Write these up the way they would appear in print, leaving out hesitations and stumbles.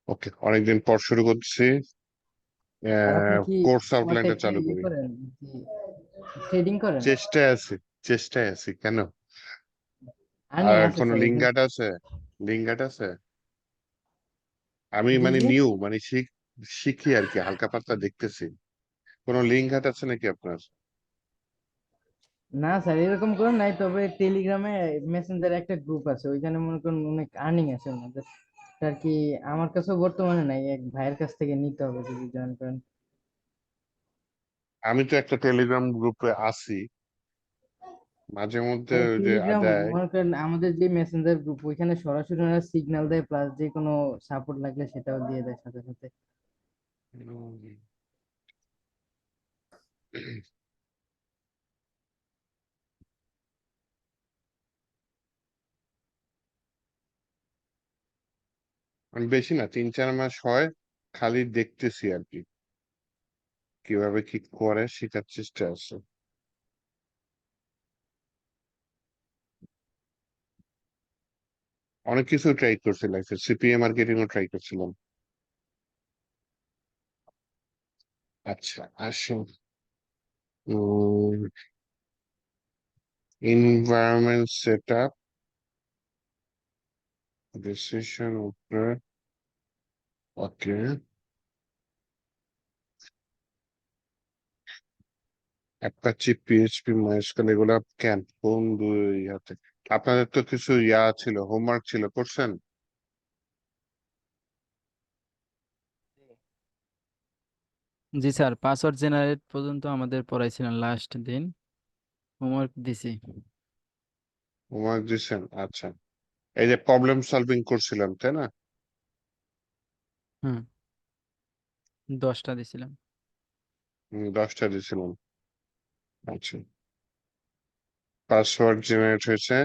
ওকে, অনেকদিন পর শুরু করছি। আর আপনি কি কোর্স আউটলাইনটা মার্কেটে চালু করি। করেন, ট্রেডিং করেন? চেষ্টায় আছি, চেষ্টায় আছি কেন? আর্নিং আর আছে কোনো স্যার এখানে? লিঙ্গাট আছে? লিঙ্গাট আছে? আমি জি মানে জি। নিউ, মানে শিখি আর কি, হালকা পাতলা দেখতেছি। কোনো লিঙ্গাট আছে নাকি আপনার? না স্যার, এরকম করে নাই, তবে টেলিগ্রামে মেসেঞ্জারে একটা গ্রুপ আছে, ওইখানে মনে করেন অনেক আর্নিং আছে ওনাদের। আর কি, আমার কাছেও বর্তমানে নাই, এক ভাইয়ের কাছ থেকে নিতে হবে যদি জয়েন করেন। আমি তো একটা টেলিগ্রাম গ্রুপে আছি, মাঝে মধ্যে স্যার ওই যে টেলিগ্রাম দেয়। মনে করেন আমাদের যে মেসেঞ্জার গ্রুপ, ওইখানে সরাসরি ওরা সিগন্যাল দেয়, প্লাস যে কোনো সাপোর্ট লাগলে সেটাও দিয়ে দেয় সাথে সাথে। উম, আমি বেশি না, 3-4 মাস হয়, খালি দেখতেছি আর কি, কিভাবে কি করে শেখার চেষ্টা আছে। অনেক কিছু ট্রাই করছিলাম, সিপিএ মার্কেটিং ও ট্রাই করছিলাম। আচ্ছা, আসুন। environment setup, decision উপরে। ওকে, অ্যাপাচি, পিএইচপি, মাইস্কুয়েল, এগুলা কেন কোন দুই ইয়াতে? আপনাদের তো কিছু ইয়া ছিল, হোমওয়ার্ক ছিল, করছেন? জি স্যার, পাসওয়ার্ড জেনারেট পর্যন্ত আমাদের পড়াইছিলেন লাস্ট দিন। হোমওয়ার্ক দিছি। হোমওয়ার্ক দিছেন, আচ্ছা। এই যে প্রবলেম সলভিং করছিলাম, তাই না? হুম, 10টা দিছিলাম। 10টা দিছিলাম। আচ্ছা, পাসওয়ার্ড জেনারেট হয়েছে।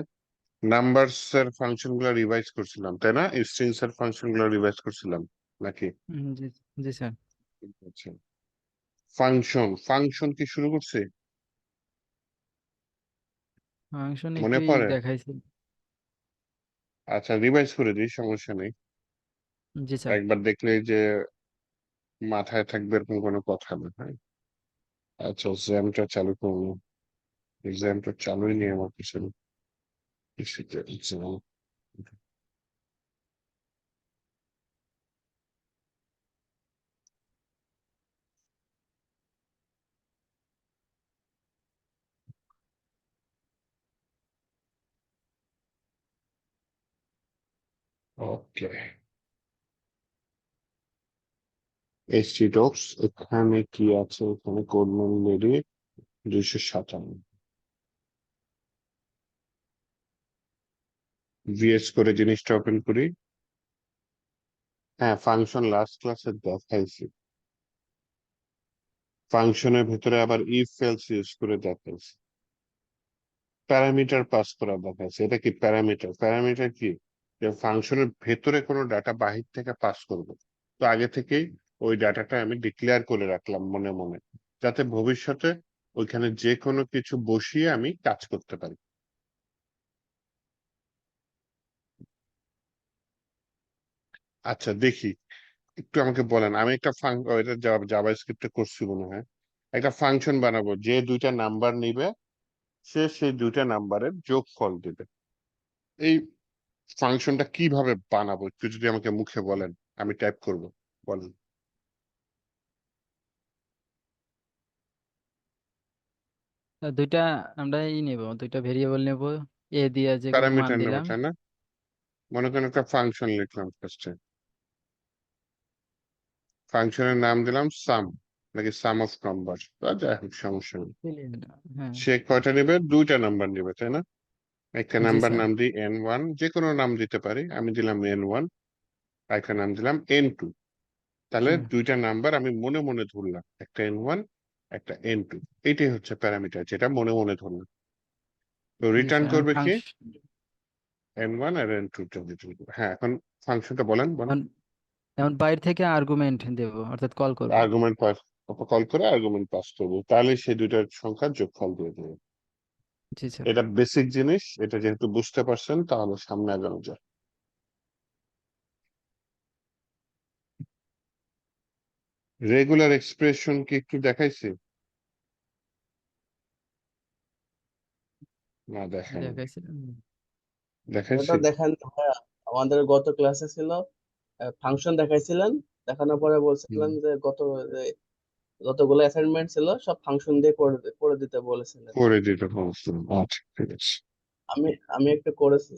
নাম্বারস এর ফাংশন গুলো রিভাইজ করছিলাম, তাই না? স্ট্রিংস এর ফাংশন গুলো রিভাইজ করছিলাম নাকি? জি। জি স্যার। আচ্ছা, ফাংশন ফাংশন কি শুরু করছে? ফাংশন মনে একটুই পড়ে? দেখাইছি। আচ্ছা, রিভাইজ করে দিই, সমস্যা নেই। জি স্যার। একবার দেখলেই যে মাথায় থাকবে এরকম কোনো কথা না, হ্যাঁ। আচ্ছা, জ্যামটা চালু করবো। জ্যামটা চালুই নেই আমার পিছনে। ওকে, এইচটি ডক্স, এখানে কি আছে? এখানে কোড মান লেডি 257। ভিএস করে জিনিসটা ওপেন করি। হ্যাঁ, ফাংশন লাস্ট ক্লাসে দেখাইছি। ফাংশনের ভেতরে আবার ইফ এলস ইউজ করে দেখাইছি। প্যারামিটার পাস করা দেখাইছে। এটা কি প্যারামিটার? প্যারামিটার কি? যে ফাংশনের ভেতরে কোনো ডাটা বাহির থেকে পাস করবে। তো আগে থেকেই ওই ডাটাটা আমি ডিক্লেয়ার করে রাখলাম মনে মনে, যাতে ভবিষ্যতে ওইখানে যে কোনো কিছু বসিয়ে আমি কাজ করতে পারি। আচ্ছা, দেখি, একটু আমাকে বলেন। আমি একটা এটা জাভা স্ক্রিপ্টে করছি মনে হয়। একটা ফাংশন বানাবো, যে দুইটা নাম্বার নিবে সে সেই দুইটা নাম্বারের যোগফল দিবে। এই ফাংশনটা কিভাবে বানাবো একটু যদি আমাকে মুখে বলেন, আমি টাইপ করব। বলেন। দুইটা আমরা নেব, দুইটা ভেরিয়েবল নেব। এ দিয়ে যে কোনো মান প্যারামিটার নেবো, দিলাম। তাই না? মনে করেন একটা ফাংশন লিখলাম ফার্স্টে। ফাংশনের নাম দিলাম সাম, নাকি সাম অফ নাম্বার, যাই হোক, সমস্যা নেই। হ্যাঁ। সে কয়টা নেবে? দুইটা নাম্বার নেবে, তাই না? একটা জি নাম্বার স্যার। নাম দিই N1, যে কোনো নাম দিতে পারি, আমি দিলাম N1। একটা নাম দিলাম N2। তাহলে হুম। দুইটা নাম্বার আমি মনে মনে ধরলাম, একটা N1, একটা N2। এটাই হচ্ছে প্যারামিটার, যেটা মনে মনে ধরলাম। তো জি রিটার্ন স্যার, এখন করবে কি? ফাংশন। N1 আর N2 টা রিটার্ন করবে। হ্যাঁ, এখন ফাংশনটা বলেন বলেন। এখন এখন বাইরে থেকে আর্গুমেন্ট দেব, অর্থাৎ কল করব। আর্গুমেন্ট পাস, কল করে আর্গুমেন্ট পাস করবো, তাহলে সেই দুইটার সংখ্যার যোগফল দিয়ে দেবে। জি স্যার। এটা বেসিক জিনিস, এটা যেহেতু বুঝতে পারছেন তাহলে সামনে আগানো যায়। রেগুলার এক্সপ্রেশন কি একটু দেখাইছি? না দেখাই দেখাইছিলাম। দেখাইছি। এটা দেখেন ভাইয়া, আমাদের গত ক্লাসে ছিল ফাংশন দেখাইছিলেন, দেখানোর পরে বলছিলেন হুম, যে যতগুলো অ্যাসাইনমেন্ট ছিল সব ফাংশন দিয়ে করে দিতে বলেছিলেন। করে দিতে বলছিলাম। আচ্ছা ঠিক আছে। আমি আমি একটা করেছি,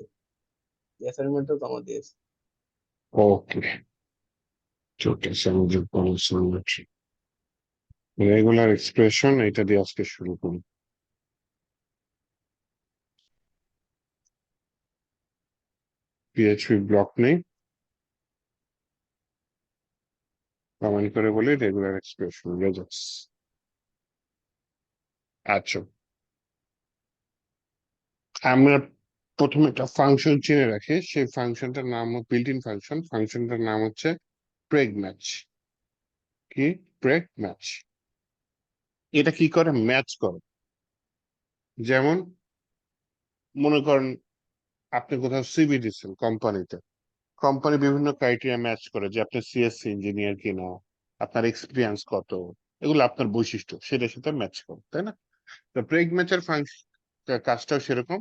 অ্যাসাইনমেন্টও জমা দিয়েছি। ওকে ঠিক আছে, আমি যে বলছিলাম রেগুলার এক্সপ্রেশন এটা দিয়ে আজকে শুরু করি। পিএইচপি ব্লক নেই, কমেন্ট করে বলি রেগুলার এক্সপ্রেশন রেজাল্টস। আচ্ছা, আমরা প্রথমে একটা ফাংশন চিনে রাখি, সেই ফাংশনটার নাম বিল্ট ইন ফাংশন, ফাংশনটার নাম হচ্ছে প্রেগ ম্যাচ। কি? প্রেগ ম্যাচ। এটা কি করে? ম্যাচ করে। যেমন মনে করেন আপনি কোথাও সিভি দিচ্ছেন কোম্পানিতে, কোম্পানি বিভিন্ন ক্রাইটেরিয়া ম্যাচ করে যে আপনি সিএসসি ইঞ্জিনিয়ার কিনা, আপনার এক্সপিরিয়েন্স কত, এগুলো আপনার বৈশিষ্ট্য, সেটার সাথে ম্যাচ করে, তাই না? তো প্রেগ ম্যাচের ফাংশন কাজটাও সেরকম।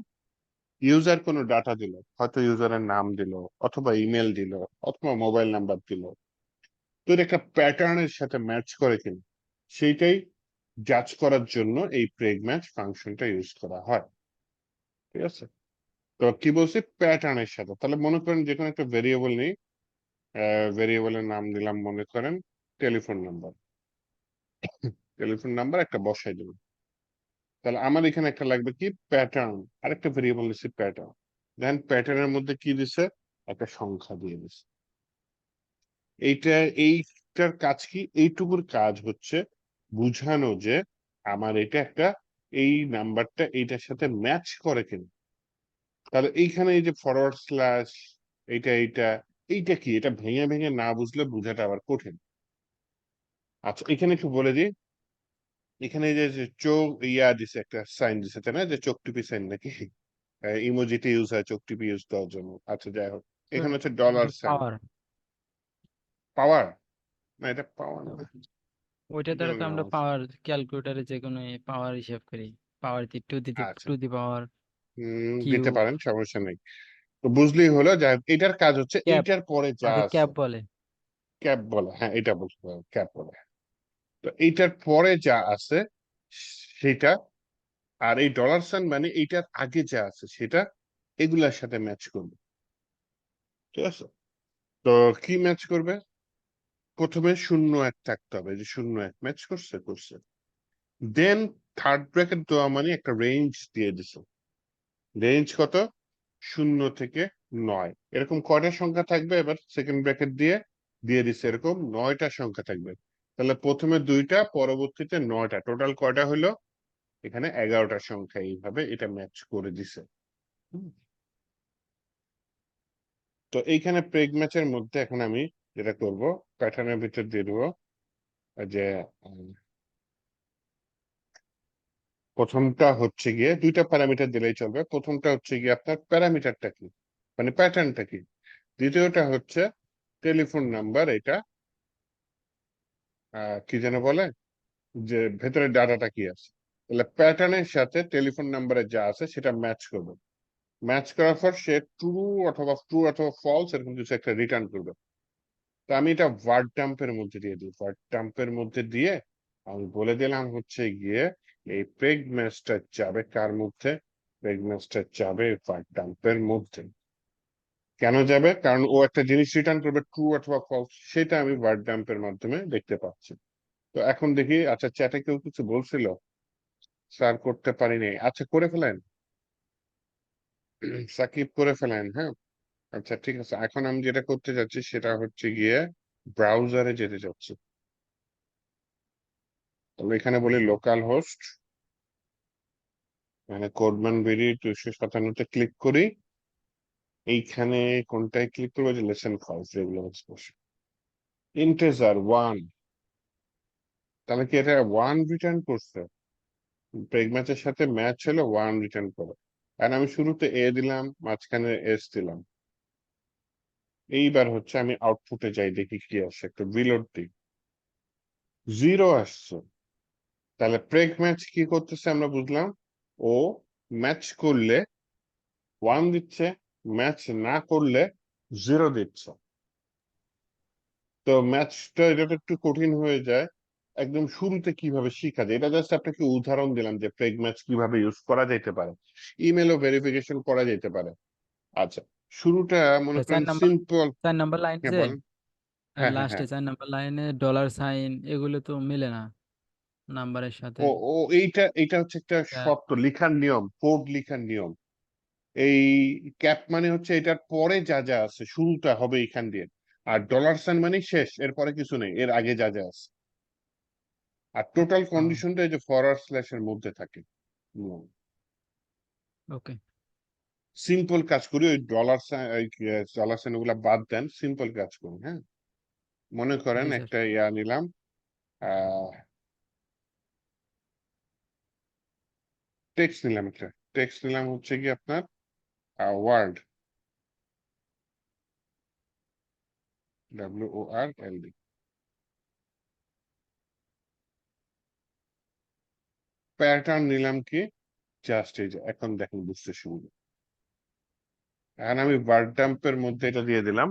ইউজার কোনো ডাটা দিল, হয়তো ইউজারের নাম দিল, অথবা ইমেল দিল, অথবা মোবাইল নাম্বার দিল, তো এটা একটা প্যাটার্নের সাথে ম্যাচ করে কিনা সেইটাই জাজ করার জন্য এই প্রেগ ম্যাচ ফাংশনটা ইউজ করা হয়। ঠিক আছে? তো কি বলছি? প্যাটার্নের সাথে। তাহলে মনে করেন যে কোনো একটা ভেরিয়েবল নেই, ভেরিয়েবলের নাম দিলাম মনে করেন টেলিফোন নাম্বার, টেলিফোন নাম্বার একটা বসাই দিলাম। তাহলে আমার এখানে একটা লাগবে কি? প্যাটার্ন। আরেকটা ভেরিয়েবল দিচ্ছে প্যাটার্ন, দেন প্যাটার্নের মধ্যে কি দিছে? একটা সংখ্যা দিয়ে দিছে। এইটা, এইটার কাজ কি? এইটুকুর কাজ হচ্ছে বুঝানো যে আমার এটা একটা, এই নাম্বারটা এইটার সাথে ম্যাচ করে কিনা। তাহলে এইখানে এই যে ফরওয়ার্ড স্ল্যাশ, এইটা এইটা এইটা কি? এটা ভেঙে ভেঙে না বুঝলে বোঝাটা আবার কঠিন। আচ্ছা এখানে একটু বলে দিই, এখানে এই যে চোখ ইয়া দিছে, একটা সাইন দিছে, তাই না? যে চোখ টিপি সাইন নাকি ইমোজিতে ইউজ হয় চোখ টিপি ইউজ দেওয়ার জন্য। আচ্ছা যাই হোক, এখানে হচ্ছে ডলার সাইন। পাওয়ার, পাওয়ার? না এটা পাওয়ার না, ওইটা কি দ্বারা যেন তো নাম আমরা আছে। পাওয়ার ক্যালকুলেটারে যে কোনো পাওয়ার হিসাব করি। পাওয়ার আচ্ছা, টু দি পাওয়ার দিতে কিউব। পারেন, সমস্যা নেই। তো বুঝলেই হলো যে এটার কাজ হচ্ছে ক্যাপ, এইটার পরে যা আমাদের আছে। ক্যাপ বলে। ক্যাপ বলে, হ্যাঁ এটা বলতে পারেন, ক্যাপ বলে। তো এইটার পরে যা আছে সেটা, আর এই ডলার সাইন মানে এইটার আগে যা আছে সেটা এগুলার সাথে ম্যাচ করবে। ঠিক আছে? তো কি ম্যাচ করবে? প্রথমে শূন্য এক থাকতে হবে, যে শূন্য এক ম্যাচ করছে করছে, দেন থার্ড ব্র্যাকেট দেওয়া মানে একটা রেঞ্জ দিয়ে দিছে। রেঞ্জ কত? 0 থেকে 9। এরকম কয়টা সংখ্যা থাকবে? এবার সেকেন্ড ব্র্যাকেট দিয়ে দিয়ে দিচ্ছে এরকম 9টা সংখ্যা থাকবে। তাহলে প্রথমে 2টা, পরবর্তীতে 9টা, টোটাল কয়টা হলো? এখানে 11টা সংখ্যা। এইভাবে এটা ম্যাচ করে দিছে। হুম। তো এইখানে প্রেগ ম্যাচের মধ্যে এখন আমি যেটা করব, প্যাটার্নের ভিতর দিয়ে দেবো যে প্রথমটা হচ্ছে গিয়ে, দুইটা প্যারামিটার দিলেই চলবে। প্রথমটা হচ্ছে গিয়ে আপনার প্যারামিটারটা কি, মানে প্যাটার্নটা কি। দ্বিতীয়টা হচ্ছে টেলিফোন নাম্বার, এটা কি যেন বলে, যে ভেতরে ডাটাটা কি আছে। তাহলে প্যাটার্নের সাথে টেলিফোন নাম্বারে যা আছে সেটা ম্যাচ করবে। ম্যাচ করার পর সে ট্রু অথবা ফলস এরকম কিছু একটা রিটার্ন করবে। তো আমি এটা ওয়ার্ড ডাম্পের মধ্যে দিয়ে দিই। ওয়ার্ড ডাম্পের মধ্যে দিয়ে আমি বলে দিলাম হচ্ছে গিয়ে এই প্রেগ ম্যাচটা যাবে কার মধ্যে? প্রেগ ম্যাচটা যাবে ওয়ার্ড ডাম্পের মধ্যে। কেন যাবে? কারণ ও একটা জিনিস রিটার্ন করবে, ট্রু অথবা ফলস, সেটা আমি ওয়ার্ড ডাম্পের মাধ্যমে দেখতে পাচ্ছি। তো এখন দেখি, আচ্ছা চ্যাটে কেউ কিছু বলছিল, স্যার করতে পারিনি। আচ্ছা করে ফেলেন, সাকিব করে ফেলেন, হ্যাঁ। আচ্ছা ঠিক আছে, এখন আমি যেটা করতে যাচ্ছি সেটা হচ্ছে গিয়ে ব্রাউজারে যেতে যাচ্ছি। তাহলে এখানে বলি লোকাল হোস্ট, মানে কোডম্যান ভেরি 257-তে ক্লিক করি। এইখানে কোনটায় ক্লিক করবো? যে লেসন 5 রেগুলার এক্সপ্রেশন, ইন্টেজার 1। তাহলে কি এটা 1 রিটার্ন করছে? প্রেগ ম্যাচের সাথে ম্যাচ হলে 1 রিটার্ন করে। আর আমি শুরুতে এ দিলাম, মাঝখানে এস দিলাম। এইবার হচ্ছে আমি আউটপুটে যাই, দেখি কি আসে, একটু রিলোড দিই। জিরো আসছে, তাহলে প্রেগ ম্যাচ কি করতেছে আমরা বুঝলাম, ও ম্যাচ করলে 1 দিচ্ছে, ম্যাচ না করলে 0 দিচ্ছে। তো ম্যাচটা এটা তো একটু কঠিন হয়ে যায়, একদম শুরুতে কিভাবে শিখা যায়, এটা জাস্ট আপনাকে উদাহরণ দিলাম যে প্রেগ ম্যাচ কিভাবে ইউজ করা যেতে পারে, ইমেলও ভেরিফিকেশন করা যেতে পারে। আচ্ছা, শুরুটা মনে চার করেন নাম্বার সিম্পল। 4 নাম্বার লাইন হ্যাঁ যে বলেন। হ্যাঁ হ্যাঁ লাস্টে হ্যাঁ। 4 নাম্বার লাইনে ডলার সাইন এগুলো তো মিলে না নাম্বারের সাথে। ও ও এইটা হচ্ছে একটা এটা- শর্ত লিখার নিয়ম, কোড লিখার নিয়ম। এই ক্যাপ মানে হচ্ছে এটার পরে যা যা আছে শুরুটা হবে এখান দিয়ে, আর ডলার সাইন মানে শেষ, এরপরে কিছু নেই, এর আগে যা যা আছে। আর টোটাল ও, কন্ডিশনটা এই যে ফরওয়ার্ড স্ল্যাশ এর মধ্যে থাকে। ওকে। সিম্পল কাজ করি, ওই ডলার সাইন ওগুলা বাদ দেন, সিম্পল কাজ করুন। হ্যাঁ, মনে করেন জি স্যার। একটা ইয়া নিলাম, আহ টেক্সট নিলাম, একটা টেক্সট নিলাম হচ্ছে কি আপনার ওয়ার্ড, WORLD। প্যাটার্ন নিলাম কি, জাস্ট এই যে এখন দেখেন বুঝতে শুরু। এখন আমি ওয়ার্ড ডাম্পের মধ্যে এটা দিয়ে দিলাম,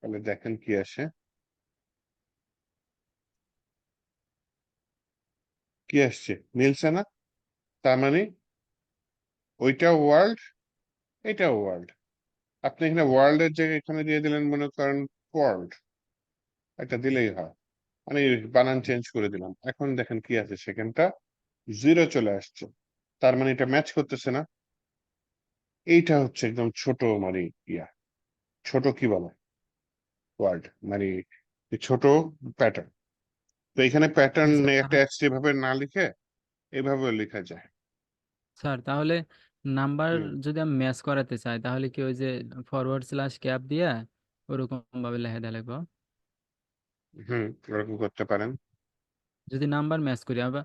তাহলে দেখেন কি আসে, কি আসছে, মিলছে না? তার মানে ওইটা ওয়ার্ল্ড, এটা ওয়ার্ল্ড। আপনি এখানে ওয়ার্ল্ড এর জায়গায় এখানে দিয়ে দিলেন মনে করেন ওয়ার্ল্ড, এটা দিলেই হয়। মানে বানান চেঞ্জ করে দিলাম, এখন দেখেন কি আছে, সেখানটা 0 চলে আসছে। তার মানে এটা ম্যাচ করতেছে না। এইটা হচ্ছে একদম ছোট মানে ইয়া, ছোট কি বলে ওয়ার্ড, মানে ছোট প্যাটার্ন। তো এখানে প্যাটার্ন জি স্যার একটা এক্সট্রা ভাবে না লিখে এভাবে লেখা যায়। স্যার তাহলে নাম্বার হুম। যদি আমি ম্যাচ করাতে চাই তাহলে কি ওই যে ফরওয়ার্ড স্ল্যাশ ক্যাপ দিয়ে ওরকম ভাবে লেখা দেওয়া লাগবে? হুম, ওরকম করতে পারেন। যদি নাম্বার ম্যাচ করি আবার,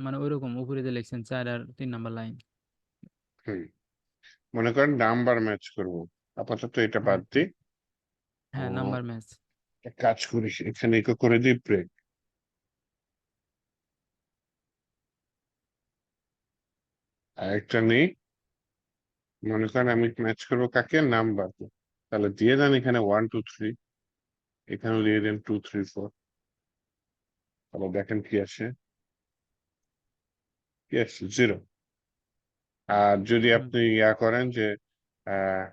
মানে ওইরকম উপরে যে লিখছেন 4 আর 3 নাম্বার লাইন। হুম, মনে করেন নাম্বার ম্যাচ করব, আপাতত এটা বাদ হ্যাঁ দিই। হ্যাঁ, আহ, নাম্বার ম্যাচ। এক কাজ করি, এখানে একে করে দিই ব্রেক, আরেকটা নেই। মনে করেন আমি ম্যাচ করবো কাকে, নাম্বার, তাহলে দিয়ে দেন এখানে 1 2 3, এখানেও দিয়ে দেন 2 3 4, তাহলে দেখেন কি আসে, কি আসছে 0। আর যদি হুম, আপনি ইয়া করেন যে আহ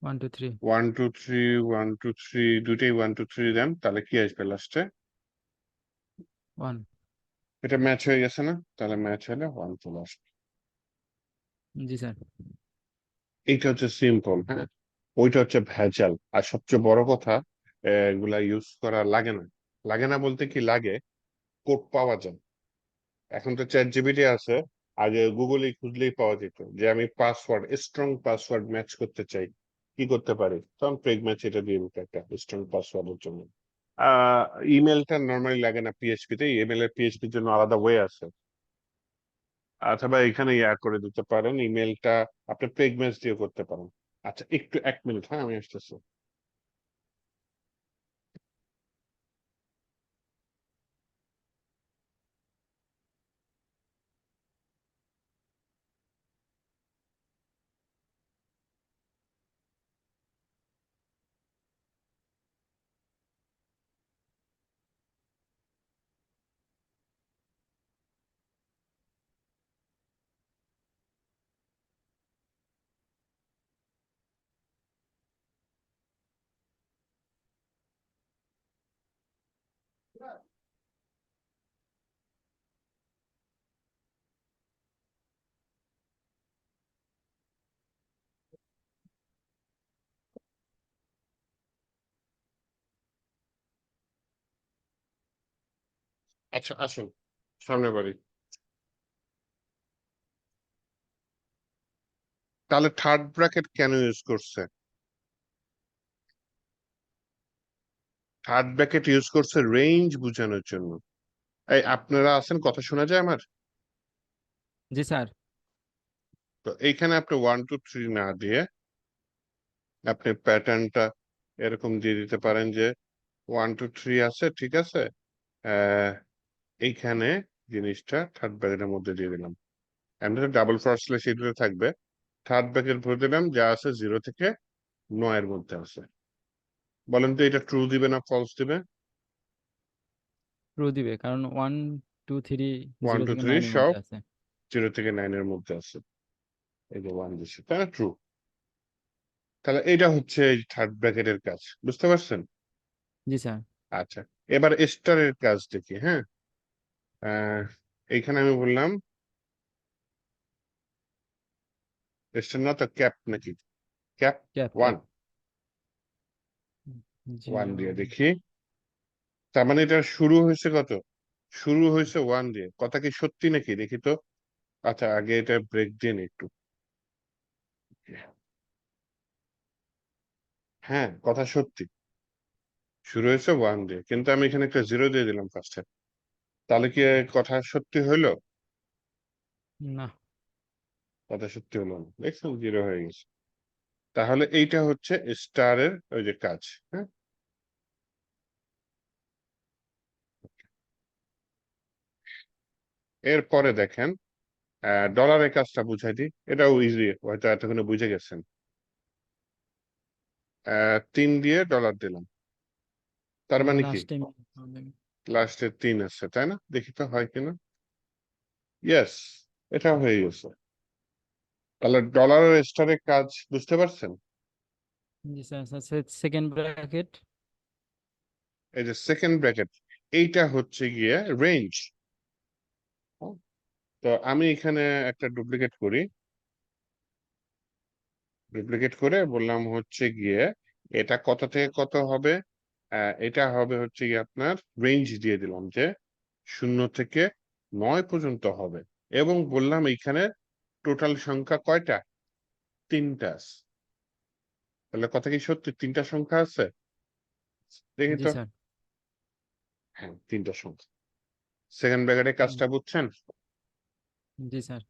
1 2 3 1 2 3 1 2 3, দুইটাই 1 2 3 দেন, তাহলে কি আসবে লাস্টে, 1। এটা ম্যাচ হয়ে গেছে না, তাহলে ম্যাচ হলে 1 চলে আসবে। জি স্যার। এইটা হচ্ছে সিম্পল। হ্যাঁ, ওইটা হচ্ছে ভেজাল। আর সবচেয়ে বড় কথা, এগুলা ইউজ করা লাগে না। লাগে না বলতে কি, লাগে, কোড পাওয়া যায়। এখন তো চ্যাট জিপিটি আছে, আগে গুগলে খুঁজলেই পাওয়া যেত যে আমি পাসওয়ার্ড, স্ট্রং পাসওয়ার্ড ম্যাচ করতে চাই, কি করতে পারি, তখন প্রেগ ম্যাচ এটা দিয়ে দিতে একটা স্ট্রং পাসওয়ার্ডের জন্য। আহ ইমেলটা নর্মালি লাগে না পিএইচপি তে, ইমেল এর পিএইচপির জন্য আলাদা ওয়ে আছে। অথবা এখানে ইয়া করে দিতে পারেন, ইমেলটা আপনি প্রেগ ম্যাচ দিয়ে করতে পারেন। আচ্ছা, একটু 1 মিনিট, হ্যাঁ আমি আসতেছি। আচ্ছা আসুন, সামনে বাড়ি। তাহলে থার্ড ব্র্যাকেট কেন ইউজ করছে? থার্ড ব্র্যাকেট ইউজ করছে রেঞ্জ বোঝানোর জন্য। এই আপনারা আছেন, কথা শোনা যায় আমার? জি স্যার। তো এইখানে আপনি 1 2 3 না দিয়ে আপনি প্যাটার্নটা এরকম দিয়ে দিতে পারেন যে 1 2 3 আছে, ঠিক আছে, আহ এইখানে জিনিসটা থার্ড ব্র্যাকেটের মধ্যে দিয়ে দিলাম। এমনি ডাবল ফরওয়ার্ড স্ল্যাশ এই দুটো থাকবে, থার্ড ব্র্যাকেট ভরে দিলাম যা আছে 0 থেকে 9 এর মধ্যে আছে। বলেন তো এটা ট্রু দিবে না ফলস দিবে? ট্রু দিবে, কারণ 1 2 3 1 0 2 থেকে 3 9 এর সব মধ্যে আছে। 0 থেকে 9 এর মধ্যে আছে। এই যে 1 দিচ্ছে, তাহলে ট্রু। তাহলে এটা হচ্ছে থার্ড ব্র্যাকেটের কাজ, বুঝতে পারছেন? জি স্যার। আচ্ছা, এবার স্টারের কাজ দেখি। হ্যাঁ, এইখানে আমি বললাম স্টার না তো ক্যাপ নাকি? ক্যাপ ক্যাপ 1 ক্যাপ 1 0 দিয়ে দেখি। তার মানে এটা শুরু হয়েছে কত? শুরু হয়েছে 1 দিয়ে। কথা কি সত্যি নাকি দেখি তো। আচ্ছা, আগে এটা ব্রেক দিন একটু। হ্যাঁ, কথা সত্যি, শুরু হয়েছে 1 দিয়ে, কিন্তু আমি এখানে একটা 0 দিয়ে দিলাম ফার্স্টে। তাহলে কি কথা সত্যি হইলো? না। কথা সত্যি হলো না, দেখছেন 0 হয়ে গেছে। তাহলে এইটা হচ্ছে স্টারের ওই যে কাজ। হ্যাঁ, এরপরে দেখেন ডলারের কাজটা বুঝাই দিই, এটাও ইজি, হয়তো এতক্ষণে বুঝে গেছেন। 3 দিয়ে ডলার দিলাম, তার মানে কি লাস্ট টাইম লাস্টে 3 আছে, তাই না? দেখি তো হয় কিনা। ইয়েস, এটা হয়ে গেছে। তাহলে ডলার আর স্টারের কাজ বুঝতে পারছেন? জি স্যার। Sir second bracket. এই যে সেকেন্ড ব্র্যাকেট, এইটা হচ্ছে গিয়ে রেঞ্জ। তো আমি এখানে একটা ডুপ্লিকেট করি, ডুপ্লিকেট করে বললাম হচ্ছে গিয়ে এটা কত থেকে কত হবে। এটা হবে হচ্ছে গিয়ে আপনার রেঞ্জ দিয়ে দিলাম যে 0 থেকে 9 পর্যন্ত হবে, এবং বললাম এইখানে টোটাল সংখ্যা কয়টা? 3টা আছে। তাহলে কথা কি সত্যি 3টা সংখ্যা আছে? দেখি জি তো। স্যার। হ্যাঁ, 3টা সংখ্যা। সেকেন্ড ব্র্যাকেটের কাজটা বুঝছেন? জি স্যার।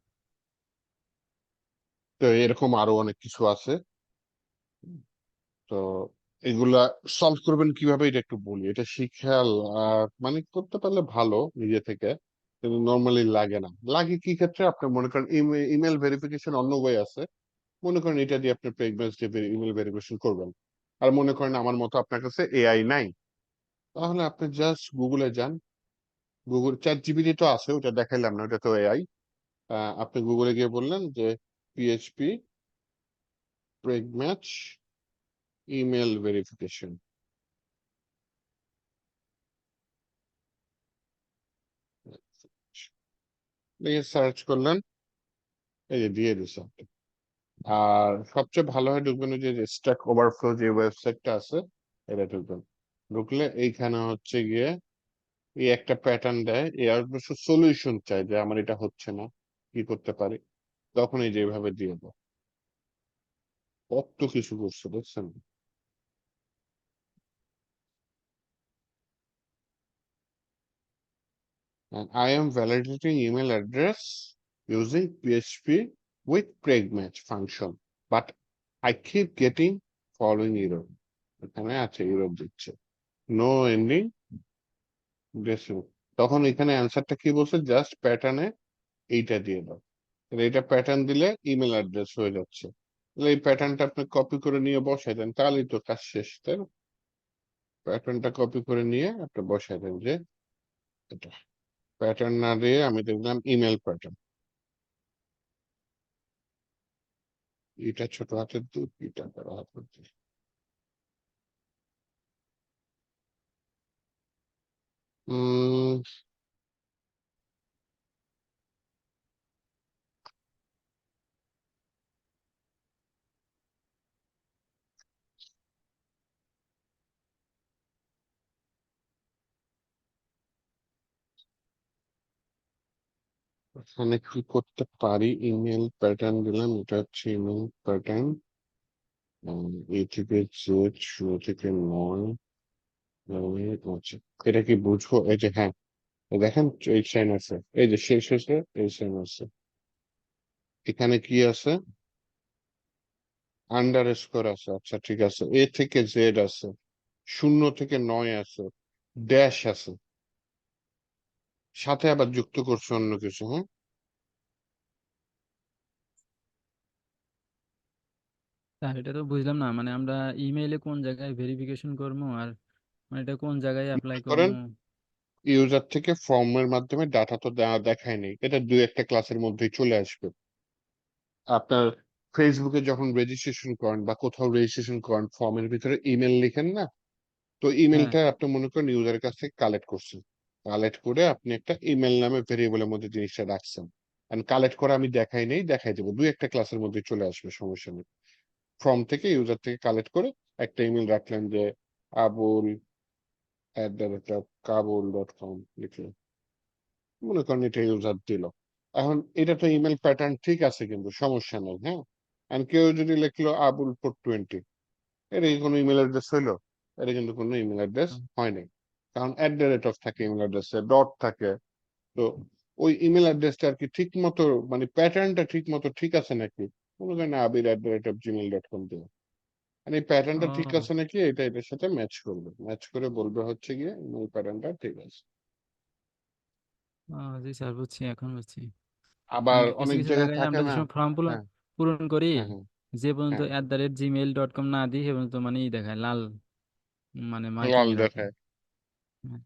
তো এরকম আরো অনেক কিছু আছে। তো এগুলা সলভ করবেন কিভাবে এটা একটু বলি। এটা শিখাল মানে করতে পারলে ভালো নিজে থেকে, কিন্তু নর্মালি লাগে না। লাগে কি ক্ষেত্রে? আপনি মনে করেন ইমেল ভেরিফিকেশন অন্য ওয়ে আছে, মনে করেন এটা দিয়ে আপনি প্রেগন্যান্স দিয়ে ইমেল ভেরিফিকেশন করবেন। আর মনে করেন আমার মতো আপনার কাছে এআই নাই, তাহলে আপনি জাস্ট গুগলে যান। গুগল চ্যাট জিপিটি তো আছে, ওটা দেখাইলাম না, ওটা তো এআই। আপনি গুগলে গিয়ে বললেন যে পিএইচপি প্রেগম্যাচ ইমেল ভেরিফিকেশন, লিখে সার্চ করলেন, এই যে দিয়ে দিছে। আর সবচেয়ে ভালো হয় ঢুকবেন ওই যে স্ট্যাক ওভারফ্লো যে ওয়েবসাইটটা আছে, এটা ঢুকবেন। ঢুকলে এইখানে হচ্ছে গিয়ে এই একটা প্যাটার্ন দেয়, এর অবশ্য সলিউশন চাই যে আমার এটা হচ্ছে না, কি করতে পারি, তখন এই যে এইভাবে দিয়ে দাও। কত কিছু করছে দেখছেন। And I am validating email address using PHP with pregmatch function, but I keep getting following error. এখানে আছে error দিচ্ছে, no ending decimal। তখন এখানে অ্যান্সারটা কি বলছে? জাস্ট প্যাটার্নে এইটা দিয়ে দাও। তাহলে এটা প্যাটার্ন দিলে ইমেল অ্যাড্রেস হয়ে যাচ্ছে। তাহলে এই প্যাটার্নটা আপনি কপি করে নিয়ে বসাই দেন, তাহলেই তো কাজ শেষ, তাই না? প্যাটার্নটা কপি করে নিয়ে আপনি বসাই দেন যে এটা। প্যাটার্ন না দিয়ে আমি দেখলাম ইমেল প্যাটার্ন, এটা ছোট হাতের 2, এটা বড় হাতের 2। উম এখানে কি করতে পারি? ইমেল প্যাটার্ন দিলাম, এটা হচ্ছে ইমেল প্যাটার্ন। এ থেকে জেড, 0 থেকে 9। আচ্ছা, এটা কি বুঝবো? এই যে হ্যাঁ, এই দেখেন এই সাইন আছে, এই যে শেষ হয়েছে, এই সাইন আছে। এখানে কি আছে? আন্ডার স্কোর আছে। আচ্ছা ঠিক আছে, এ থেকে জেড আছে, 0 থেকে 9 আছে, ড্যাশ আছে। সাথে আবার যুক্ত করছে অন্য কিছু, হ্যাঁ? স্যার এটা তো বুঝলাম না, মানে আমরা ইমেইলে কোন জায়গায় ভেরিফিকেশন করবো, আর মানে এটা কোন জায়গায় অ্যাপ্লাই মনে করেন করবো? ইউজার থেকে ফর্মের মাধ্যমে ডাটা তো দেখায় নেই, এটা দুই একটা ক্লাসের মধ্যেই চলে আসবে। আপনার ফেসবুকে যখন রেজিস্ট্রেশন করেন বা কোথাও রেজিস্ট্রেশন করেন, ফর্মের ভিতরে ইমেল লিখেন না? তো হ্যাঁ। ইমেলটা আপনি মনে করেন ইউজারের কাছ থেকে কালেক্ট করছেন, কালেক্ট করে আপনি একটা ইমেল নামে ভেরিয়েবলের মধ্যে জিনিসটা রাখছেন। কালেক্ট করে আমি দেখাই নেই, দেখাই দেবো, দুই একটা ক্লাসের মধ্যে চলে আসবে, সমস্যা নেই। ফর্ম থেকে ইউজার থেকে কালেক্ট করে একটা ইমেল রাখলেন যে abul@kabul.com লিখলেন, মনে করেন এটা ইউজার দিল। এখন এটা তো ইমেল প্যাটার্ন ঠিক আছে, কিন্তু সমস্যা নেই, হ্যাঁ। কেউ যদি লিখলো abul420, এটা কি কোনো ইমেল অ্যাড্রেস হইলো? এটা কিন্তু কোনো ইমেল অ্যাড্রেস হয় নাই, কারণ @of থাকে ইমেল অ্যাড্রেসে, ডট থাকে। তো ওই ইমেল অ্যাড্রেসটা আর কি ঠিক মতো, মানে প্যাটার্নটা ঠিক মতো ঠিক আছে নাকি, মনে করেন abir@gmail.com দিয়ে, মানে এই প্যাটার্নটা ঠিক ও। আছে নাকি, এটা এটার সাথে ম্যাচ করবে, ম্যাচ করে বলবে হচ্ছে গিয়ে ইমেল প্যাটার্নটা ঠিক আছে। ও, জি স্যার, বুঝছি, এখন বুঝছি। আবার মানে কিছু অনেক কিছু জায়গায় জায়গায় থাকে আমরা যে না। সময় ফর্ম পূরণ হ্যাঁ, পূরণ করি, হ্যাঁ, হ্যাঁ, যে পর্যন্ত হ্যাঁ, @gmail.com না দিই সে পর্যন্ত মানে ই দেখায় লাল, মানে মার্কিং লাল এ রাখে। দেখায়। হ্যাঁ,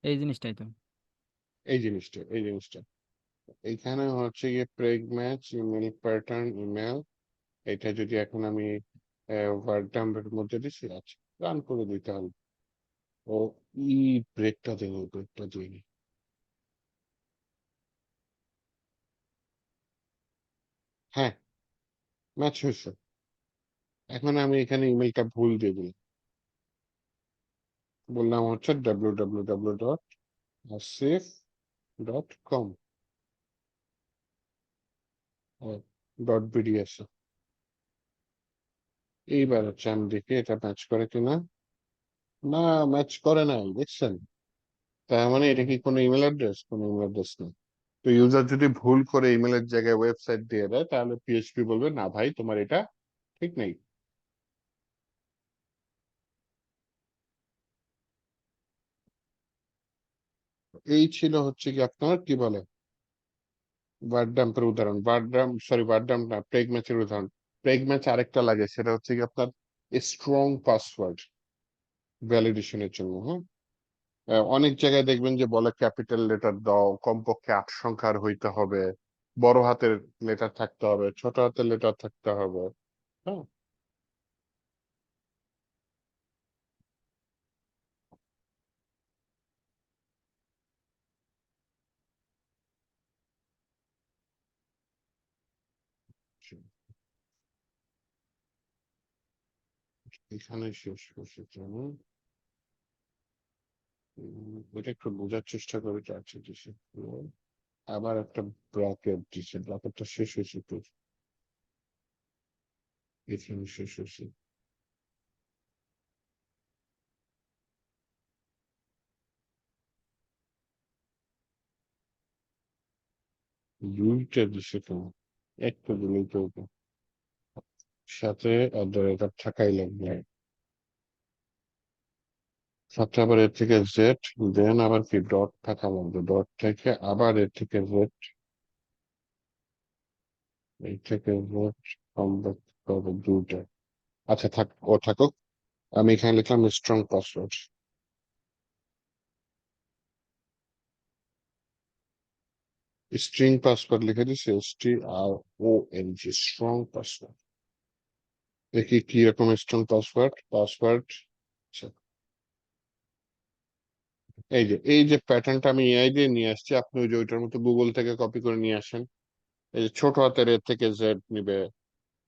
এই জিনিসটাই তো। এই জিনিসটা এইখানে হচ্ছে গিয়ে প্রেগ ম্যাচ ইমেল প্যাটার্ন ইমেল, এটা যদি এখন আমি ওয়ার্ড ডাম্পের মধ্যে দিচ্ছি, আচ্ছা রান করে দিতে হবে। ও, ই ব্রেকটা দিই। হ্যাঁ, ম্যাচ হয়েছে। এখন আমি এখানে ইমেলটা ভুল দিয়ে দিলাম, বললাম হচ্ছে www.asif.com .bds। এইবার হচ্ছে আমি দেখি এটা ম্যাচ করে কিনা। না, ম্যাচ করে নাই, দেখছেন? তার মানে এটা কি কোনো ইমেল অ্যাড্রেস? কোনো ইমেল অ্যাড্রেস নেই। তো ইউজার যদি ভুল করে ইমেলের জায়গায় ওয়েবসাইট দিয়ে দেয়, তাহলে পিএইচপি বলবে না ভাই, তোমার এটা ঠিক নেই। এই ছিল হচ্ছে কি আপনার কি বলে ওয়ার্ড ডাম্পের উদাহরণ, ওয়ার্ড ডাম্প না, প্রেগ ম্যাচের উদাহরণ। প্রেগ ম্যাচ আরেকটা লাগে, সেটা হচ্ছে কি আপনার স্ট্রং পাসওয়ার্ড ভ্যালিডেশনের জন্য, হ্যাঁ। অনেক জায়গায় দেখবেন যে বলে ক্যাপিটাল লেটার দাও, কমপক্ষে 8 সংখ্যার হইতে হবে, বড় হাতের লেটার থাকতে হবে, ছোট হাতের লেটার থাকতে হবে, হ্যাঁ। এখানে শেষ করছি, কেমন এটা একটু বোঝার চেষ্টা করে যাচ্ছে দিছে। আবার একটা ব্র্যাকেট দিছে, ব্র্যাকেটটা শেষ হয়েছে তো, এখানে শেষ হয়েছে। দুইটা দিছে কেন? একটা দিলেই তো হতো। সাথে অর্ডার থাকাই লাগবে, সাথে আবার এর থেকে জেড, দেন আবার কি ডট থাকা লাগবে, ডট থেকে আবার এর থেকে জেড, এই থেকে জেড কমপ্লিট করবো দুইটা। আচ্ছা থাক, ও থাকুক। আমি এখানে লিখলাম স্ট্রং পাসওয়ার্ড, স্ট্রিং পাসওয়ার্ড লিখে দিচ্ছি, STRONG, স্ট্রং পাসওয়ার্ড। দেখি কি রকম স্ট্রং পাসওয়ার্ড। এই যে প্যাটার্নটা আমি এআই দিয়ে নিয়ে আসছি, আপনি ওই যে ওইটার মতো গুগল থেকে কপি করে নিয়ে আসেন। এই যে ছোট হাতের এ থেকে জেড নিবে,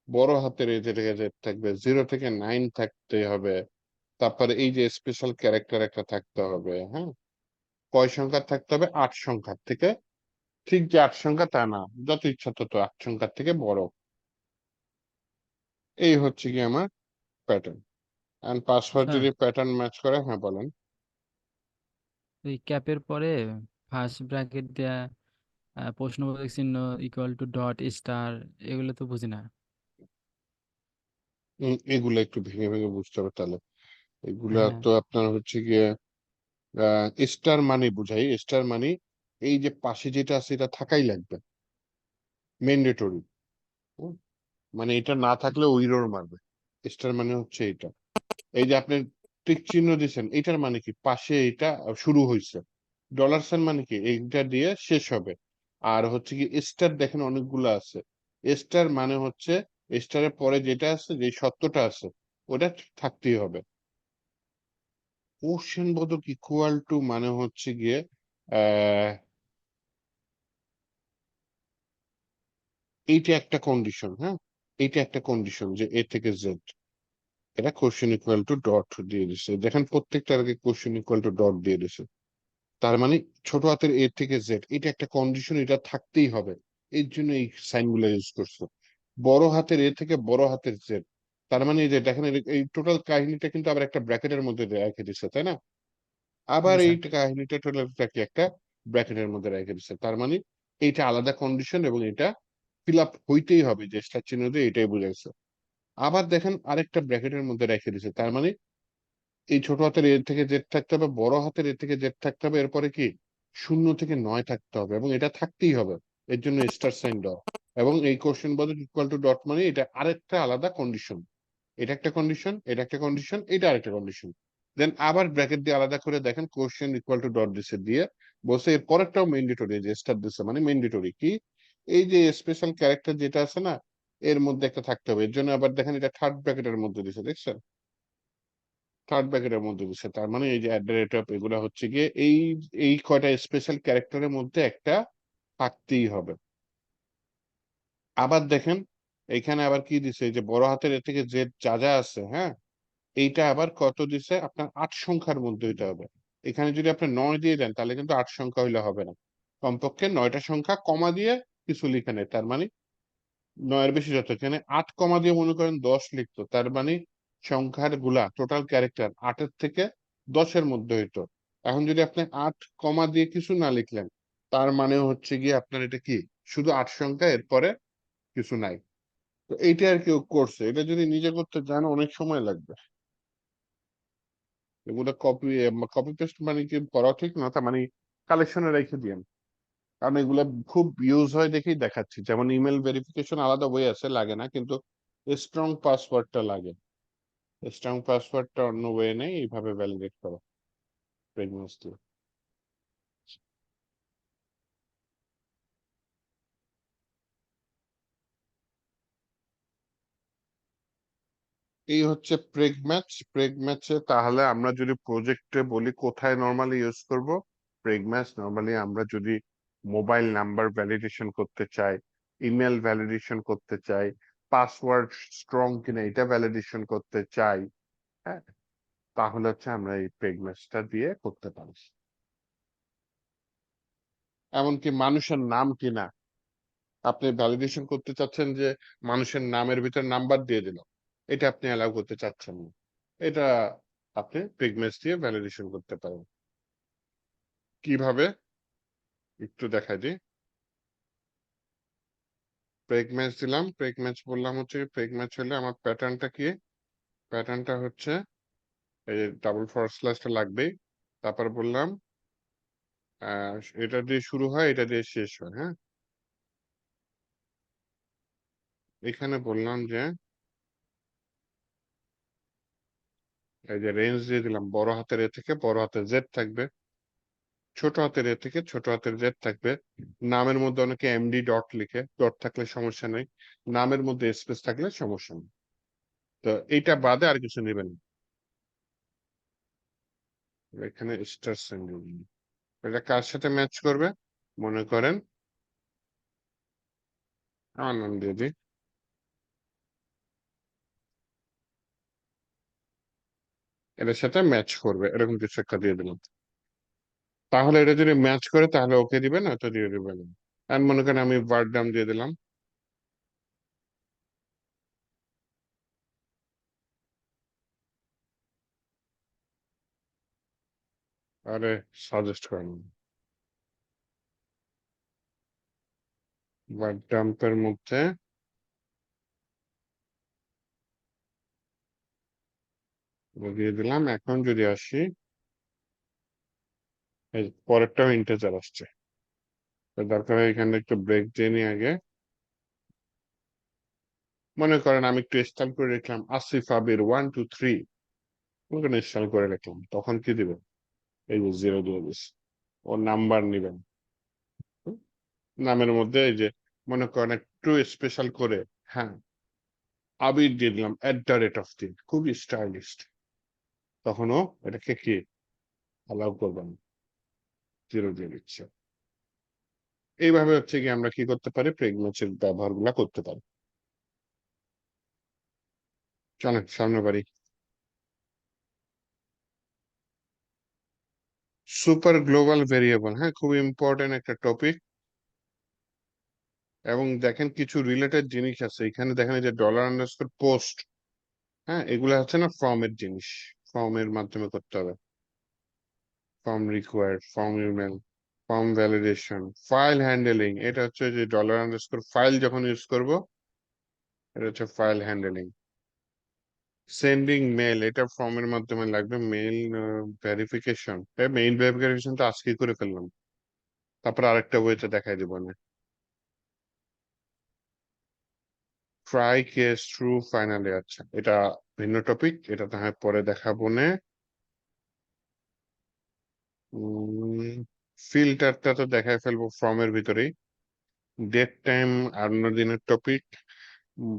বড় হাতের এ থেকে জেড থাকবে, 0 থেকে 9 থাকতে হবে। তারপরে এই যে স্পেশাল ক্যারেক্টার একটা থাকতে হবে, হ্যাঁ। কয় সংখ্যার থাকতে হবে? 8 সংখ্যার থেকে, ঠিক যে 8 সংখ্যা তা না, যত ইচ্ছা তত 8 সংখ্যার থেকে বড়। এই হচ্ছে কি আমার প্যাটার্ন। এন্ড পাসওয়ার্ড স্যার, যদি প্যাটার্ন ম্যাচ করে, হ্যাঁ বলেন। ওই ক্যাপের পরে ফার্স্ট ব্র্যাকেট দেয়া, প্রশ্নবোধক চিহ্ন, =, এগুলো তো বুঝি না। এগুলো একটু ভেঙে ভেঙে বুঝতে হবে তাহলে। এগুলা হ্যাঁ। তো আপনার হচ্ছে গিয়ে স্টার মানি বুঝাই, স্টার মানি এই যে পাশে যেটা আছে এটা থাকাই লাগবে, ম্যান্ডেটরি। মানে এটা না থাকলে ওই এরর মারবে। স্টার মানে হচ্ছে এটা। এই যে আপনি টিক চিহ্ন দিচ্ছেন, এটার মানে কি পাশে এটা শুরু হয়েছে। ডলার সাইন মানে কি এইটা দিয়ে শেষ হবে। আর হচ্ছে কি স্টার দেখেন অনেকগুলো আছে। স্টার মানে হচ্ছে স্টারের পরে যেটা আছে, যে সত্যটা আছে ওটা থাকতেই হবে। কোশ্চেন বোধক ইকুয়াল টু মানে হচ্ছে গিয়ে আহ এইটা একটা কন্ডিশন, হ্যাঁ, এইটা একটা কন্ডিশন যে এ থেকে জেড। এটা কোশ্চেন ইকুয়াল টু ডট দিয়ে দিছে, দেখেন প্রত্যেকটার আগে কোশ্চেন ইকুয়াল টু ডট দিয়ে দিছে। তার মানে ছোট হাতের এ থেকে জেড এটা একটা কন্ডিশন, এটা থাকতেই হবে। এর জন্য এই সাইন গুলো ইউজ করছো। বড় হাতের এ থেকে বড় হাতের জেড, তার মানে এই যে দেখেন এই টোটাল কাহিনীটা কিন্তু আবার একটা ব্র্যাকেটের মধ্যে রেখে দিচ্ছে, তাই না? আবার জি এই স্যার। কাহিনীটা টোটালটাকে একটা ব্র্যাকেটের মধ্যে রেখে দিচ্ছে, তার মানে এইটা আলাদা কন্ডিশন এবং এটা ফিল আপ হইতেই হবে, যে স্টার চিহ্ন দিয়ে এটাই বুঝাইছে। আবার দেখেন আরেকটা ব্র্যাকেটের মধ্যে রেখে দিচ্ছে, তার মানে এই ছোট হাতের এ থেকে জেড থাকতে হবে, বড় হাতের এ থেকে জেড থাকতে হবে, এরপরে কি 0 থেকে 9 থাকতে হবে এবং এটা থাকতেই হবে। এর জন্য স্টার সাইন ডট। এবং এই কোশ্চেন বলে ইকুয়াল টু ডট মানে এটা আরেকটা আলাদা কন্ডিশন। এটা একটা কন্ডিশন, এটা একটা কন্ডিশন, এটা আরেকটা কন্ডিশন। দেন আবার ব্র্যাকেট দিয়ে আলাদা করে দেখেন কোশ্চেন ইকুয়াল টু ডট দিছে দিয়ে বলছে এর পরেরটাও ম্যান্ডেটরি, যে স্টার দিছে মানে ম্যান্ডেটরি কি এই যে স্পেশাল ক্যারেক্টার যেটা আছে না, এর মধ্যে একটা থাকতে হবে। এর জন্য আবার দেখেন এটা থার্ড ব্র্যাকেটের মধ্যে দিছে, দেখছেন? থার্ড ব্র্যাকেটের মধ্যে দিচ্ছে, তার মানে এই যে অ্যাট দ্য রেট অফ এগুলা হচ্ছে গিয়ে এই এই কয়টা স্পেশাল ক্যারেক্টারের মধ্যে একটা থাকতেই হবে। আবার দেখেন এইখানে আবার কি দিছে, এই যে বড় হাতের এ থেকে জেড যা যা আছে, হ্যাঁ, এইটা আবার কত দিছে আপনার 8 সংখ্যার মধ্যে হইতে হবে। এখানে যদি আপনি 9 দিয়ে দেন তাহলে কিন্তু 8 সংখ্যা হইলে হবে না, কমপক্ষে 9টা সংখ্যা কমা দিয়ে কিছু লিখে নেয়। তার মানে 9-এর বেশি যত, এখানে 8 কমা দিয়ে মনে করেন 10 লিখতো, তার মানে সংখ্যার গুলা টোটাল ক্যারেক্টার 8-এর থেকে 10-এর মধ্যে হইতো। এখন যদি আপনি 8 কমা দিয়ে কিছু না লিখলেন, তার মানে হচ্ছে গিয়ে আপনার এটা কি শুধু 8 সংখ্যা, এরপরে কিছু নাই। তো এইটা আর কেউ করছে, এটা যদি নিজে করতে যান অনেক সময় লাগবে। এগুলো কপি কপি পেস্ট মানে কি করা ঠিক না, তার মানে কালেকশনে রেখে দিয়েন। কারণ এগুলো খুব ইউজ হয় দেখেই দেখাচ্ছি। যেমন ইমেল ভেরিফিকেশন আলাদা ওয়ে আছে, লাগে না, কিন্তু স্ট্রং পাসওয়ার্ডটা লাগে। স্ট্রং পাসওয়ার্ডটা অন্য ওয়ে নেই, এইভাবে ভ্যালিডেট করা প্রেগনেন্সি। এই হচ্ছে প্রেগ ম্যাচ। প্রেগ ম্যাচে তাহলে আমরা যদি প্রজেক্টে বলি কোথায় নর্মালি ইউজ করব, প্রেগ ম্যাচ নর্মালি আমরা যদি মোবাইল নাম্বার ভ্যালিডেশন করতে চাই, ইমেল ভ্যালিডেশন করতে চাই, পাসওয়ার্ড স্ট্রং কিনা এটা ভ্যালিডেশন করতে চাই, হ্যাঁ, তাহলে হচ্ছে আমরা এই প্রেগ ম্যাচটা দিয়ে করতে পারি। এমনকি মানুষের নাম কিনা আপনি ভ্যালিডেশন করতে চাচ্ছেন, যে মানুষের নামের ভিতর নাম্বার দিয়ে দিল, এটা আপনি অ্যালাউ করতে চাচ্ছেন না, এটা আপনি প্রিগনেস দিয়ে ভ্যালিডেশন করতে পারেন। কিভাবে একটু দেখাই দিই। প্রেগ ম্যাচ দিলাম, প্রেগ ম্যাচ বললাম হচ্ছে প্রেগ ম্যাচ হলে আমার প্যাটার্নটা কি, প্যাটার্নটা হচ্ছে এই ডাবল ফরওয়ার্ড স্ল্যাশটা লাগবেই। তারপর বললাম এটা দিয়ে শুরু হয়, এটা দিয়ে শেষ হয়, হ্যাঁ। এখানে বললাম যে এই যে রেঞ্জ দিয়ে দিলাম, বড় হাতের এ থেকে বড় হাতের জেড থাকবে, ছোট হাতের এ থেকে ছোট হাতের জেড থাকবে। নামের মধ্যে অনেকে এমডি ডট লিখে, ডট থাকলে সমস্যা নেই, নামের মধ্যে স্পেস থাকলে সমস্যা নেই। তো এইটা বাদে আর কিছু নেবেন না। এখানে স্টার সাইন দিবেন। এটা কার সাথে ম্যাচ করবে, মনে করেন আমার নাম দিয়ে দিই, এটার সাথে ম্যাচ করবে, এরকম কিছু একটা দিয়ে দিলাম। তাহলে এটা যদি ম্যাচ করে তাহলে ওকে দিবেন, হয়তো দিয়ে দিবেন। আর মনে করেন আমি ওয়ার্ড নাম দিয়ে দিলাম, আরে সাজেস্ট করেন ওয়ার্ড ডাম্পের মধ্যে দিয়ে দিলাম। এখন যদি আসি এই পরেরটাও ইন্টিজার আসছে। তো দরকার হয় এখানে একটু ব্রেক দিয়ে নিয়ে আগে মনে করেন আমি একটু স্টাইল করে লিখলাম আসিফ আবির 1 2 3, মনে করেন স্টাইল করে লিখলাম, তখন কি দিবেন? এই যে 0 দিয়ে দিস, ও নাম্বার নিবেন। হুম? নামের মধ্যে এই যে মনে করেন একটু স্পেশাল করে, হ্যাঁ, আবির দিয়ে দিলাম @3, খুবই স্টাইলিস্ট, তখনও এটাকে কি অ্যালাউ করবেন, 0 দিয়ে দিচ্ছে। এইভাবে হচ্ছে কি আমরা কি করতে পারি, প্রেগনেন্সির ব্যবহার গুলা করতে পারি। চলেন সামনে বাড়ি। সুপার গ্লোবাল ভেরিয়েবল, হ্যাঁ, খুব ইম্পর্টেন্ট একটা টপিক। এবং দেখেন কিছু রিলেটেড জিনিস আছে এখানে, দেখেন এই যে $_পোস্ট, হ্যাঁ, এগুলো আছে না ফর্মের জিনিস, ফর্মের মাধ্যমে করতে হবে। Form required, form email, form validation, file handling, এটা হচ্ছে যে $_ফাইল যখন ইউজ করব, এটা হচ্ছে ফাইল হ্যান্ডলিং। সেন্ডিং মেল, এটা ফর্মের মাধ্যমে লাগবে। মেল ভেরিফিকেশন, মেইল ভেরিফিকেশন তো আজকেই করে ফেললাম, তারপর আরেকটা বইতে দেখাই দিব না। ট্রাই কেস ট্রু ফাইনালে, আচ্ছা এটা ভিন্ন টপিক, এটা তো হ্যাঁ পরে দেখাবো না। ফিল্টারটা তো দেখাই ফেলবো ফর্মের ভিতরেই। ডেট টাইম অন্য দিনের topic.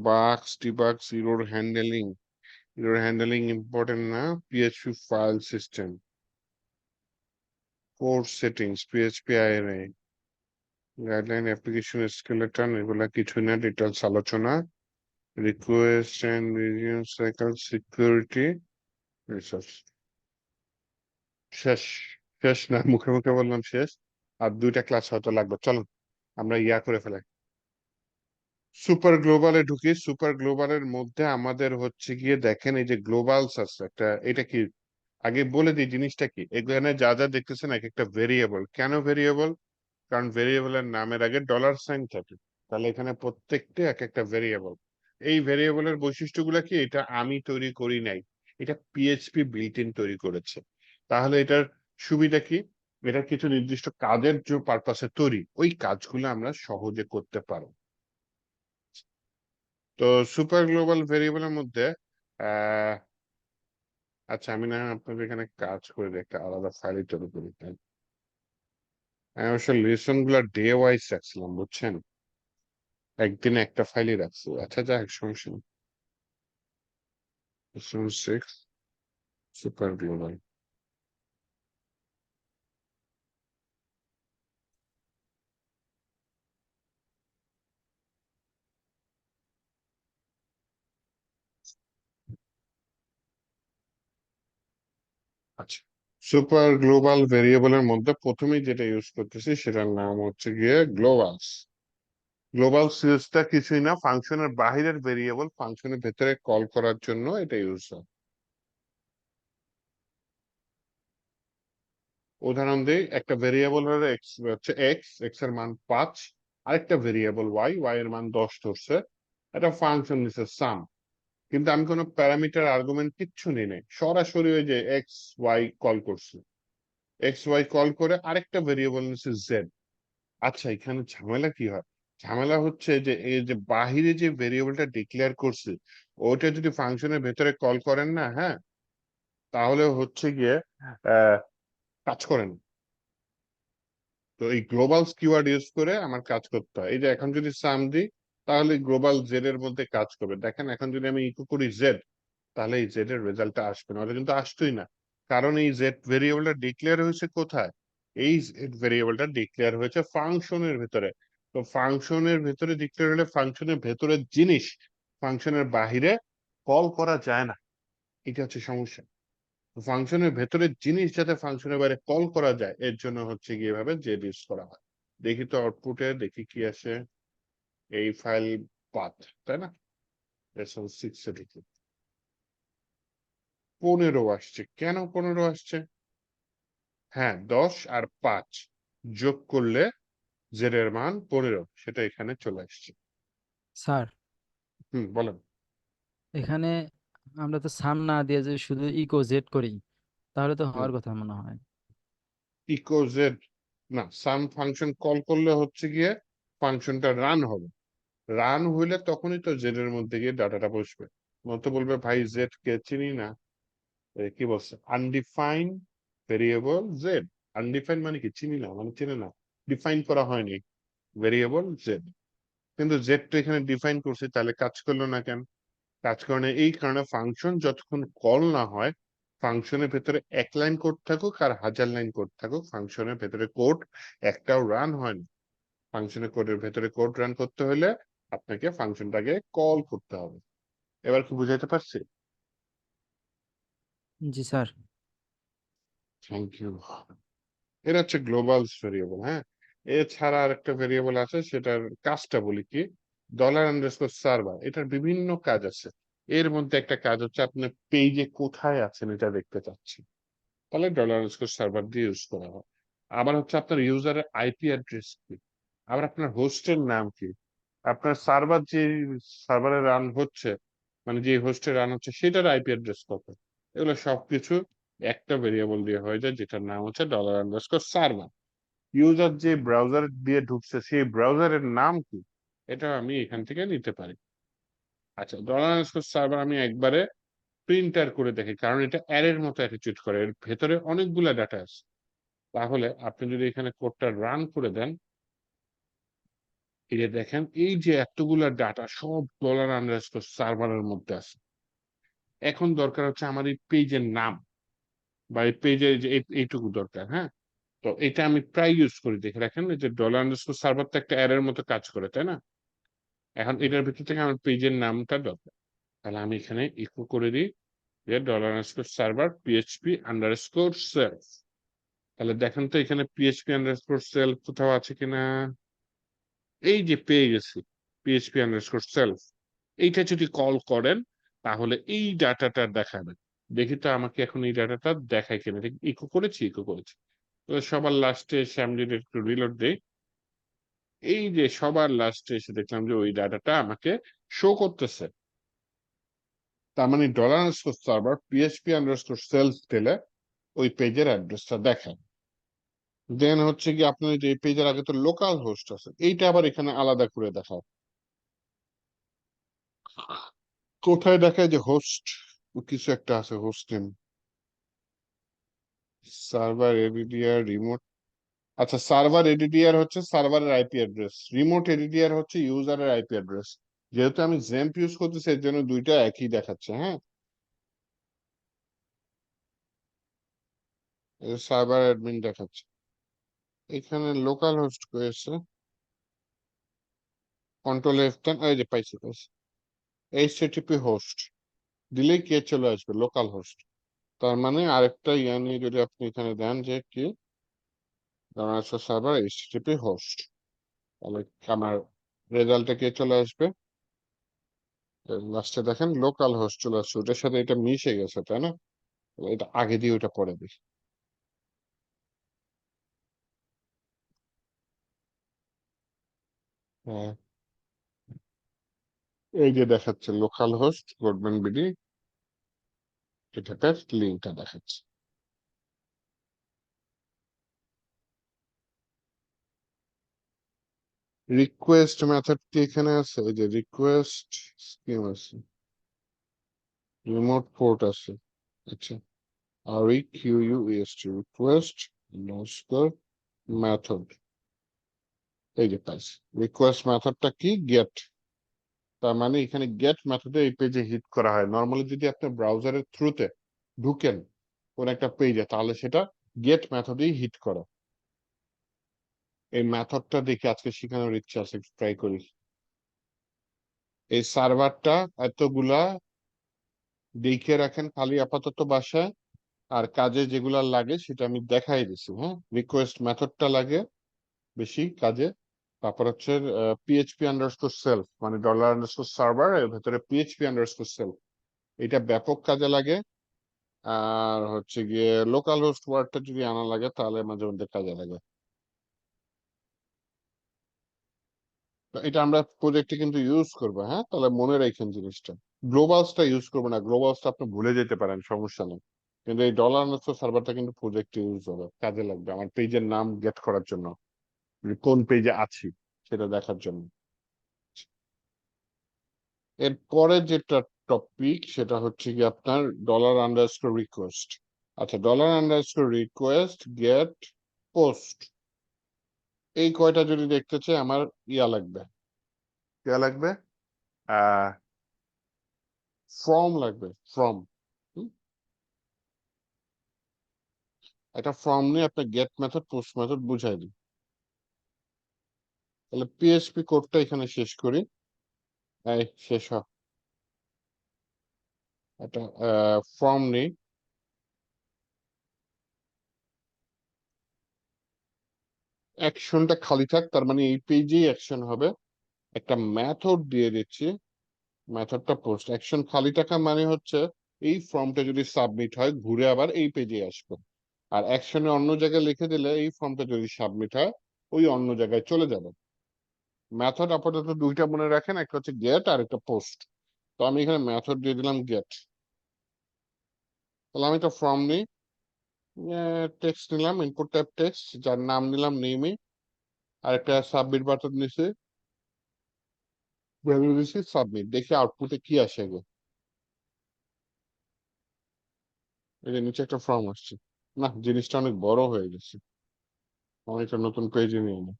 Bugs debugs, error handling important না। PHP file system, code settings, PHP INI, guideline, application skeleton, এগুলা কিছু না, ডিটেলস আলোচনা। Request and review cycle, security, research. শেষ। শেষ না, মুখে মুখে বললাম শেষ, আর 2টা ক্লাস হয়তো লাগবে। চলুন আমরা ইয়া করে ফেলাই, সুপার গ্লোবালে ঢুকি। সুপার গ্লোবালের মধ্যে আমাদের হচ্ছে গিয়ে দেখেন এই যে গ্লোবালস আছে একটা, এটা কি আগে বলে দিই জিনিসটা কি। এখানে যা যা দেখতেছেন এক একটা ভেরিয়েবল। কেন ভেরিয়েবল? কারণ ভেরিয়েবলের নামের আগে $সাইন থাকে, তাহলে এখানে প্রত্যেকটা এক একটা ভেরিয়েবল। এই ভেরিয়েবলের বৈশিষ্ট্যগুলো কি, এটা আমি তৈরি করি নাই, এটা পিএইচপি বিল্ট ইন তৈরি করেছে। তাহলে এটার সুবিধা কি, এটা কিছু নির্দিষ্ট কাজের যে পারপাসে তৈরি, ওই কাজগুলো আমরা সহজে করতে পারো। তো সুপার গ্লোবাল ভেরিয়েবলের মধ্যে আহ আচ্ছা আমি না আপনাদের এখানে কাজ করে দিই, একটা আলাদা ফাইল তৈরি করি। আমি অবশ্য লেসন গুলা ডে ওয়াইজ রাখছিলাম, বুঝছেন, একদিনে একটা ফাইলই রাখছি। আচ্ছা যা এক সমস্যা নেই। Lesson 6 super global. আচ্ছা, সুপার গ্লোবাল ভেরিয়েবলের মধ্যে প্রথমেই যেটা ইউজ করতেছি সেটার নাম হচ্ছে গিয়ে গ্লোবালস। গ্লোবাল সিরিজটা কিছুই না, ফাংশনের বাহিরের ভেরিয়েবল ফাংশনের ভেতরে কল করার জন্য এটা ইউজ হয়। উদাহরণ দিই, একটা ভেরিয়েবল হলো এক্স, হচ্ছে এক্স, এক্স এর মান 5, আরেকটা ভেরিয়েবল ওয়াই, ওয়াই এর মান 10 ধরছে, একটা ফাংশন নিচ্ছে সাম, কিন্তু আমি কোনো প্যারামিটার আর্গুমেন্ট কিচ্ছু নিই নাই, সরাসরি ওই যে এক্স ওয়াই কল করছি। এক্স ওয়াই কল করে আরেকটা ভেরিয়েবল নিচ্ছে জেড। আচ্ছা এখানে ঝামেলা কি হয়? ঝামেলা হচ্ছে যে এই যে বাহিরে যে ভেরিয়েবলটা ডিক্লেয়ার করছি, ওটা যদি ফাংশনের ভেতরে কল করেন না, হ্যাঁ, তাহলে হচ্ছে গিয়ে আহ কাজ করেন। তো এই গ্লোবাল কিওয়ার্ড ইউজ করে আমার কাজ করতে হয়। এই যে এখন যদি সাম দিই, তাহলে গ্লোবাল জেড এর মধ্যে কাজ করবে। দেখেন এখন যদি আমি ইকো করি জেড, তাহলে এই জেড এর রেজাল্টটা আসবে না, ওটা কিন্তু আসতোই না। কারণ এই জেড ভেরিয়েবলটা ডিক্লেয়ার হয়েছে কোথায়? এই জেড ভেরিয়েবলটা ডিক্লেয়ার হয়েছে ফাংশনের ভেতরে। তো ফাংশনের ভেতরে ডিক্লেয়ার হলে ফাংশনের ভেতরের জিনিস ফাংশনের বাহিরে কল করা যায় না, এটা হচ্ছে সমস্যা। ফাংশনের ভেতরের জিনিস যাতে ফাংশনের বাইরে কল করা যায়, এর জন্য হচ্ছে গিয়ে এভাবে জেড ইউজ করা হয়। দেখি তো আউটপুটে, দেখি কি আসে। এই ফাইল পাথ, তাই না, লেসন 6 এ দেখি 15 আসছে। কেন 15 আসছে? হ্যাঁ, 10 আর 5 যোগ করলে জেড এর মান 15, সেটা এখানে চলে আসছে। স্যার, বলেন। এখানে আমরা তো সাম না দিয়ে যদি শুধু ইকো জেড করি, তাহলে তো হুম হওয়ার কথা মনে হয়। ইকো জেড, না সাম ফাংশন কল করলে হচ্ছে গিয়ে ফাংশনটা রান হবে, রান হইলে তখনই তো জেড এর মধ্যে গিয়ে ডাটাটা বসবে। মতো বলবে ভাই জেড কে চিনি না, কি বলছে আনডিফাইন ভেরিয়েবল জেড। আনডিফাইন মানে কি চিনি না, মানে চিনে না, ডিফাইন করা হয়নি ভেরিয়েবল জেড। কিন্তু জেড তো এখানে ডিফাইন করছি, তাহলে কাজ করলো না কেন? কাজ করে না এই কারণে ফাংশন যতক্ষণ কল না হয়, ফাংশনের ভেতরে এক লাইন কোড থাকুক আর হাজার লাইন কোড থাকুক, ফাংশনের ভেতরে কোড একটাও রান হয় না। ফাংশনের কোডের ভেতরে কোড রান করতে হলে আপনাকে ফাংশনটাকে কল করতে হবে। এবার কি বুঝাইতে পারছি? জি স্যার। Thank you. এটা হচ্ছে গ্লোবাল ভেরিয়েবল, হ্যাঁ। এছাড়া আর একটা ভেরিয়েবল আছে, সেটার কাজটা বলি কি, $_ এটার বিভিন্ন কাজ আছে। এর মধ্যে একটা কাজ হচ্ছে আপনার পেজে কোথায় আছেন এটা দেখতে চাচ্ছি, তাহলে $_ দিয়ে ইউজ করা হয়। আবার হচ্ছে আপনার ইউজারের আইপি অ্যাড্রেস কি, আবার আপনার হোস্টের নাম কি, আপনার সার্ভার যে সার্ভারে রান হচ্ছে, মানে যে হোস্টে রান হচ্ছে সেটার আইপি অ্যাড্রেস কত, এগুলো সবকিছু একটা ভেরিয়েবল দিয়ে হয়ে যায়, যেটার নাম হচ্ছে $_ ইউজার যে ব্রাউজার দিয়ে ঢুকছে সেই ব্রাউজারের নাম কি, এটা আমি এখান থেকে নিতে পারি। আচ্ছা, $_ আমি একবারে প্রিন্টার করে দেখি, কারণ এটা অ্যারের মতো অ্যাটিটিউড করে, এর ভেতরে অনেকগুলা ডাটা আছে। তাহলে আপনি যদি এখানে কোডটা রান করে দেন, এই যে দেখেন এই যে এতগুলা ডাটা সব $_ মধ্যে আছে। এখন দরকার হচ্ছে আমার এই পেজের নাম, বা এই পেজে যে এইটুকু দরকার, হ্যাঁ। তো এটা আমি প্রায় ইউজ করি, দেখে রাখেন এই যে $_ তো একটা অ্যারের মতো কাজ করে, তাই না? এখন এটার ভিতর থেকে আমার পেজের নামটা দরকার, তাহলে আমি এখানে ইকো করে দিই যে $_ PHP_self। তাহলে দেখেন তো এখানে PHP_self কোথাও আছে কিনা, এই যে পেয়ে গেছি PHP_self। এইটা যদি কল করেন তাহলে এই ডাটাটা দেখাবে। দেখি তো আমাকে এখন এই ডাটাটা দেখায় কিনা, ইকো করেছি, ইকো করেছি। তো সবার লাস্টে এসে আমি যদি একটু রিলোড দিই, এই যে সবার লাস্টে এসে দেখলাম যে ওই ডাটাটা আমাকে শো করতেছে। তার মানে $_ PHP_self দিলে ওই পেজের অ্যাড্রেসটা দেখায়। দেন হচ্ছে কি আপনার যে পেজের আগে তো লোকাল হোস্ট আছে, এইটা আবার এখানে আলাদা করে দেখায়। কোথায় দেখায় যে হোস্ট কিছু একটা আছে, host name, server ADDR, remote. আচ্ছা, সার্ভার এডিডিআর হচ্ছে সার্ভারের আইপি অ্যাড্রেস, রিমোট এডিডিআর হচ্ছে ইউজারের আইপি অ্যাড্রেস। যেহেতু আমি জেম্প ইউজ করতেছি এর জন্য দুইটা একই দেখাচ্ছে, হ্যাঁ। সার্ভার অ্যাডমিন দেখাচ্ছে, এখানে লোকাল হোস্ট করেছে, কন্ট্রোল F10, এই যে পাইছি পাইছি, এইচটিটিপি হোস্ট দিলেই কে চলে আসবে, লোকাল হোস্ট। তার মানে আরেকটা ইয়া নিয়ে যদি আপনি এখানে দেন যে কি সার্ভার এইচটিটিপি হোস্ট, তাহলে আমার রেজাল্টে কে চলে আসবে, লাস্টে দেখেন লোকাল হোস্ট চলে আসছে, ওটার সাথে এটা মিশে গেছে, তাই না? তাহলে এটা আগে দিয়ে ওটা পরে দিই। হ্যাঁ, এই যে দেখাচ্ছে লোকাল হোস্ট গভর্নমেন্ট বিডি, এটাতে লিঙ্কটা দেখাচ্ছে। রিকোয়েস্ট মেথড কি এখানে আছে, এই যে রিকোয়েস্ট স্কিম আছে, রিমোট পোর্ট আছে। আচ্ছা, REQUEST রিকোয়েস্ট মেথড, এই যে পাইছি। রিকোয়েস্ট মেথডটা কি, গেট। তার মানে এখানে গেট মেথডে এই পেজে হিট করা হয়। নর্মালি যদি আপনি ব্রাউজারের থ্রুতে ঢুকেন কোন একটা পেজে, তাহলে সেটা গেট মেথডেই হিট করে। এই মেথডটা দেখে আজকে শেখানোর ইচ্ছা আছে, ট্রাই করি। এই সার্ভারটা এতগুলা দেখে রাখেন খালি আপাতত বাসায়, আর কাজে যেগুলা লাগে সেটা আমি দেখাই দিছি, হ্যাঁ। রিকোয়েস্ট মেথডটা লাগে বেশি কাজে, তারপর হচ্ছে PHP_self মানে $_ এর ভেতরে PHP_self, এটা ব্যাপক কাজে লাগে। আর হচ্ছে গিয়ে লোকাল হোস্ট ওয়ার্ডটা যদি আনা লাগে তাহলে মাঝে মধ্যে কাজে লাগে। তো এটা আমরা প্রজেক্টে কিন্তু ইউজ করবো, হ্যাঁ, তাহলে মনে রাখেন জিনিসটা। গ্লোবালসটা ইউজ করবো না, গ্লোবালসটা আপনি ভুলে যেতে পারেন, সমস্যা নেই। কিন্তু এই ডলার আন্ডারস্কোর সার্ভারটা কিন্তু প্রজেক্টে ইউজ হবে, কাজে লাগবে আমার পেজের নাম গেট করার জন্য, কোন পেজে আছি সেটা দেখার জন্য। এরপরে যেটা টপিক সেটা হচ্ছে কি আপনার ডলার আন্ডারস্কোর রিকোয়েস্ট। আচ্ছা, dollar underscore request, get, post, এই কয়টা যদি দেখতে চাই আমার লাগবে, লাগবে ফর্ম লাগবে, ফর্ম। একটা ফর্ম নিয়ে আপনার গেট মেথড পোস্ট মেথড বুঝাই দিই। তাহলে পিএইচপি কোডটা এখানে শেষ করি, এই শেষ হয় একটা ফর্ম নেই, অ্যাকশনটা খালি থাক, তার মানে এই পেজেই অ্যাকশন হবে। একটা মেথড দিয়ে দিচ্ছি, মেথডটা পোস্ট। অ্যাকশন খালি থাকা মানে হচ্ছে এই ফর্মটা যদি সাবমিট হয় ঘুরে আবার এই পেজে আসবে, আর অ্যাকশনে অন্য জায়গায় লিখে দিলে এই ফর্মটা যদি সাবমিট হয় ওই অন্য জায়গায় চলে যাবে। মেথড আপাতত দুইটা মনে রাখেন, একটা হচ্ছে গেট আর একটা পোস্ট। তো আমি এখানে মেথড দিয়ে দিলাম গেট। তাহলে আমি একটা ফর্ম নিই, টেক্সট নিলাম, ইনপুট টাইপ টেক্সট, যার নাম নিলাম নেমে, আর একটা সাবমিট বাটন নিছি, ভ্যালু দিছি সাবমিট। দেখি আউটপুটে কি আসে গো। এই যে নিচে একটা ফর্ম আসছে, না জিনিসটা অনেক বড় হয়ে গেছে, অনেকটা নতুন পেজে নিয়ে নিই।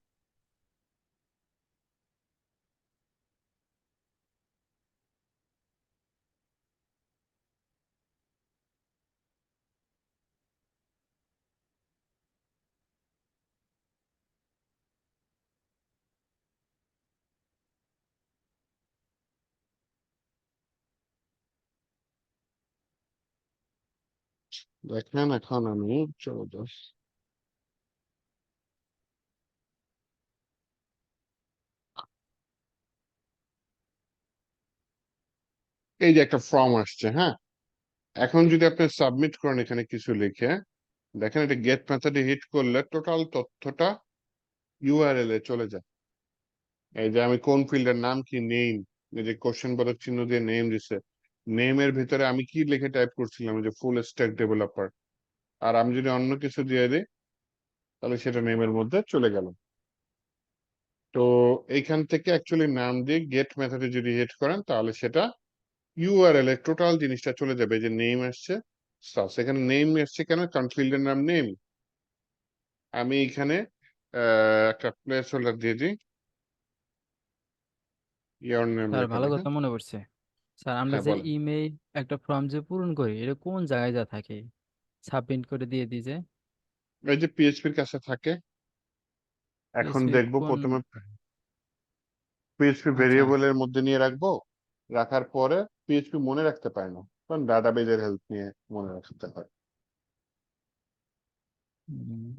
দেখেন এখন আমি চলে যাই, এই যে একটা ফর্ম আসছে। হ্যাঁ, এখন যদি আপনি সাবমিট করেন এখানে কিছু লিখে, দেখেন এটা গেট মেথডে হিট করলে টোটাল তথ্যটা ইউআরএল এ চলে যায়। এই যে আমি কোন ফিল্ডের নাম কি, নেম, এই যে কোশ্চেন বোধক চিহ্ন দিয়ে নেম দিছে, নেমের ভিতরে আমি কি লিখে টাইপ করছিলাম, যে ফুল স্ট্যাক ডেভেলপার, আর আমি যদি অন্য কিছু দিয়ে দিই তাহলে সেটা নেমের মধ্যে চলে গেল। তো এইখান থেকে অ্যাকচুয়ালি নাম দিয়ে গেট মেথডে যদি হিট করেন তাহলে সেটা ইউআরএল এর টোটাল জিনিসটা চলে যাবে। যে নেম আসছে, সেখানে নেম আসছে কেন, কারণ ফিল্ডের নাম নেম। আমি এখানে একটা প্লেস হোল্ডার দিয়ে দিই, ইয়ার নেম স্যার লেখা ভালো দিই। কথা হ্যাঁ, মনে পড়ছে। স্যার আমরা হ্যাঁ যে বলেন। ইমেইল একটা ফর্ম যে পূরণ করি এটা কোন জায়গায় যা থাকে, সাবমিট করে দিয়ে দিই যে এই যে পিএইচপির কাছে থাকে, এখন পিএসপির দেখবো কোন? প্রথমে পিএইচপি আচ্ছা। ভেরিয়েবলের মধ্যে নিয়ে রাখবো, রাখার পরে পিএইচপি মনে রাখতে পারে না, কারণ ডাটাবেজের হেল্প নিয়ে মনে রাখতে হয়। উম,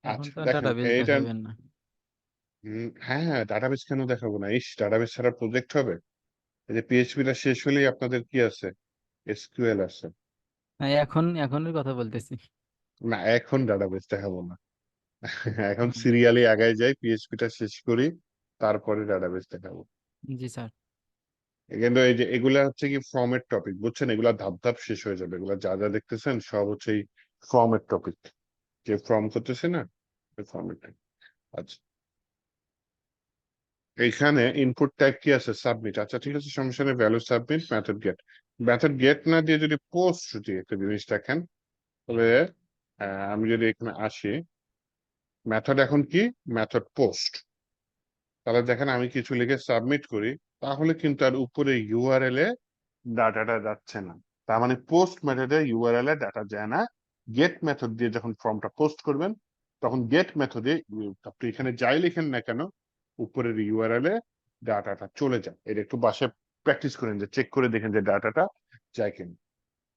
এখন আচ্ছা তো আর দেখেন ডাটাবেস এইটা, দেখাবেন না। হ্যাঁ হ্যাঁ, ডাটাবেজ কেন দেখাবো না, ইস ডাটাবেজ ছাড়া প্রজেক্ট হবে? এই যে পিএইচপিটা শেষ হলেই আপনাদের কি আছে, এসকিউএল আছে। হ্যাঁ, এখনের কথা বলতেছি। না এখন ডাটাবেজ দেখাবো না, এখন হুম, সিরিয়ালি আগায় যাই, পিএইচপিটা শেষ করি, তারপরে ডাটাবেজ দেখাবো। জি স্যার। কিন্তু এই যে এগুলা হচ্ছে কি ফর্মের টপিক, বুঝছেন, এগুলা ধাপ ধাপ শেষ হয়ে যাবে, এগুলা যা যা দেখতেছেন সব হচ্ছে এই ফর্মের টপিক, যে ফর্ম করতেছে না ফর্মের। আচ্ছা, এইখানে ইনপুট টাইপ কি আছে, সাবমিট। আচ্ছা ঠিক আছে, সমস্যা নেই, value submit, method get. Method get না দিয়ে যদি পোস্ট দিয়ে একটা জিনিস দেখেন, তবে আমি যদি এখানে আসি, মেথড এখন কি, মেথড পোস্ট। তাহলে দেখেন আমি কিছু লিখে সাবমিট করি, তাহলে কিন্তু আর উপরে ইউআরএল এ ডাটাটা যাচ্ছে না। তার মানে পোস্ট মেথডে ইউআরএল এ ডাটা যায় না। গেট মেথড দিয়ে যখন ফর্মটা পোস্ট করবেন তখন গেট মেথডে আপনি এখানে যাই লিখেন না কেন উপরের ইউআরএল এ ডাটাটা চলে যায়। এটা একটু বাসায় প্র্যাকটিস করেন, যে চেক করে দেখেন যে ডাটাটা যায় কিনা।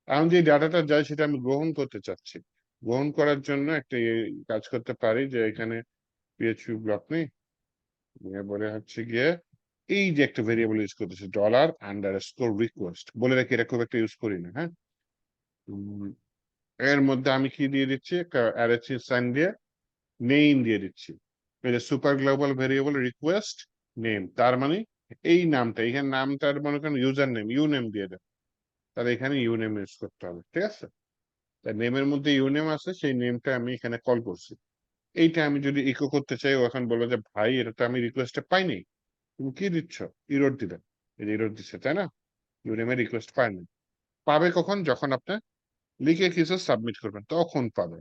এখন যে ডাটাটা যায় সেটা আমি গ্রহণ করতে চাচ্ছি, গ্রহণ করার জন্য একটা কাজ করতে পারি, যে এখানে পিএইচপি ব্লক নেই, নিয়ে বলে হচ্ছে গিয়ে এই যে একটা ভেরিয়েবল ইউজ করতেছে ডলার আন্ডারস্কোর রিকোয়েস্ট, বলে রাখি এটা খুব একটা ইউজ করি না। হ্যাঁ, উম, এর মধ্যে আমি কি দিয়ে দিচ্ছি, একটা অ্যারে সাইন দিয়ে নেম দিয়ে দিচ্ছি। এই যে super global variable request name, তার মানে এই নামটা এখানে নামটার মনে করেন ইউজার নেম ইউ নেম দিয়ে দেন, তাহলে এখানে ইউ নেম ইউজ করতে হবে, ঠিক আছে? তাই নেমের মধ্যে ইউ নেম আছে, সেই নেমটা আমি এখানে কল করছি। এইটা আমি যদি ইকো করতে চাই, ও এখন বলবো যে ভাই এটা তো আমি রিকোয়েস্টে পাইনি, তুমি কি দিচ্ছ? ইরর দিবেন, এই যে ইরর দিচ্ছে, তাই না? ইউ নেমের রিকোয়েস্ট পায়নি। পাবে কখন? যখন আপনি লিখে কিছু সাবমিট করবেন তখন পাবে।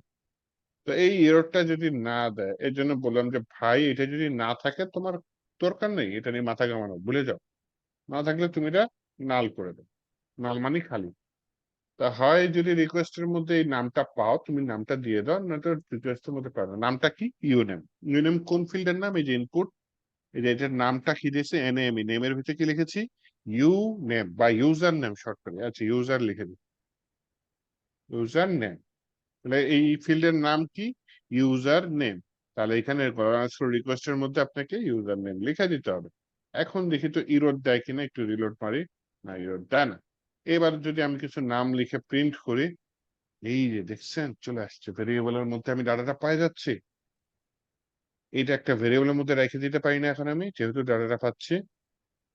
তো এই এররটা যদি না দেয়, এর জন্য বললাম যে ভাই এটা যদি না থাকে তোমার দরকার নেই এটা নিয়ে মাথা ঘামানো, ভুলে যাও। না থাকলে তুমি এটা নাল করে দাও। নাল মানে খালি। তা হয় যদি রিকোয়েস্টের মধ্যে এই নামটা পাও, তুমি নামটা দিয়ে দাও, না তো রিকোয়েস্টের মধ্যে পাও না। নামটা কি? ইউনেম। ইউনেম কোন ফিল্ডের নাম? এই যে ইনপুট, এই যে এটার নামটা কি দিয়েছে? এনএমই। নেমের ভিতরে কি লিখেছি? ইউ নেম বা ইউজার নেম শর্ট করে। আচ্ছা ইউজার লিখে দিই, ইউজার নেম। তাহলে এই ফিল্ডের নাম কি? User name. তাহলে এখানে রিকোয়েস্টের মধ্যে আপনাকে ইউজার নেম লিখে দিতে হবে। এখন দেখি তো ইরোড দেয় কিনা, একটু রিলোড মারি। না, ইরোড দেয় না। এবার যদি আমি কিছু নাম লিখে প্রিন্ট করি, এই যে দেখছেন চলে আসছে, ভেরিয়েবলের মধ্যে আমি ডাটাটা পাই যাচ্ছি। এটা একটা ভেরিয়েবলের মধ্যে রেখে দিতে পারি না এখন আমি, যেহেতু ডাটাটা পাচ্ছি।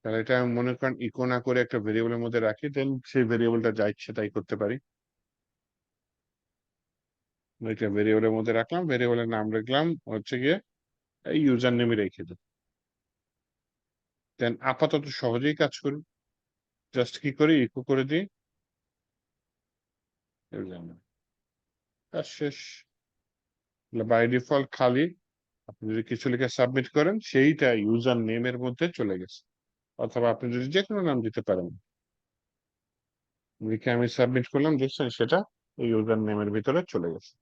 তাহলে এটা আমি মনে করেন ইকো না করে একটা ভেরিয়েবলের মধ্যে রাখি, দেন সেই ভেরিয়েবলটা যা ইচ্ছে তাই করতে পারি। ওইটা ভেরিয়েবলের মধ্যে রাখলাম, ভেরিয়েবলের নাম লিখলাম হচ্ছে গিয়ে এই ইউজার নেমে রেখে দিই। দেন আপাতত সহজেই কাজ করি, জাস্ট কি করি, ইকো করে দিই ইউজার নেম, কাজ শেষ। বাই ডিফল্ট খালি। আপনি যদি কিছু লিখে সাবমিট করেন, সেইটা ইউজার নেমের মধ্যে চলে গেছে। অথবা আপনি যদি যে কোনো নাম দিতে পারেন, লিখে আমি সাবমিট করলাম, দেখছেন সেটা এই ইউজার নেমের ভিতরে চলে গেছে।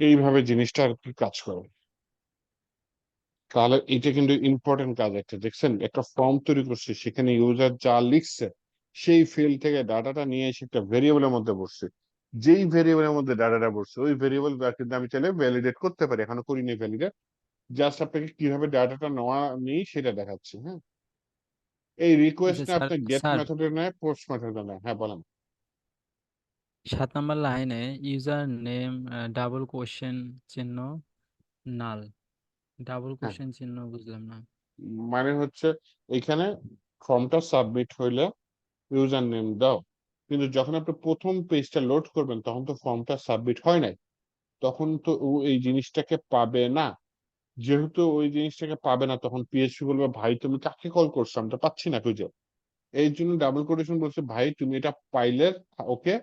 এইভাবে জিনিসটা আর কি কাজ করে। তাহলে এটা কিন্তু ইম্পর্টেন্ট কাজ একটা, দেখছেন একটা ফর্ম তৈরি করছে, সেখানে ইউজার যা লিখছে সেই ফিল্ড থেকে ডাটাটা নিয়ে এসে একটা ভেরিয়েবলের মধ্যে বসছে। যেই ভেরিয়েবলের মধ্যে ডাটাটা বসছে ওই ভেরিয়েবল কিন্তু আমি চাইলে ভ্যালিডেট করতে পারি, এখনো করিনি ভ্যালিডেট। জাস্ট আপনাকে কিভাবে ডাটাটা নেওয়া নেই সেটা দেখাচ্ছি, হ্যাঁ। এই রিকোয়েস্ট আচ্ছা না স্যার, আপনি গেট স্যার মেথডে নেয়, পোস্ট মেথডে নেয়, হ্যাঁ বলেন। 7 নম্বর লাইনে ইউজার নেম ডাবল কোশ্চেন চিহ্ন নাল, ডাবল হ্যাঁ, কোশ্চেন চিহ্ন বুঝলাম না। মানে হচ্ছে এখানে ফর্মটা সাবমিট হইলে ইউজার নেম দাও, কিন্তু যখন আপনি প্রথম পেজটা লোড করবেন তখন তো ফর্মটা সাবমিট হয় নাই, তখন তো ও এই জিনিসটাকে পাবে না। যেহেতু ওই জিনিসটাকে পাবে না, তখন পিএইচপি বলবে ভাই তুমি কাকে কল করছো, আমি তো পাচ্ছি না খুঁজে। এই জন্য ডাবল কোটেশন বলছে ভাই তুমি এটা পাইলে ওকে,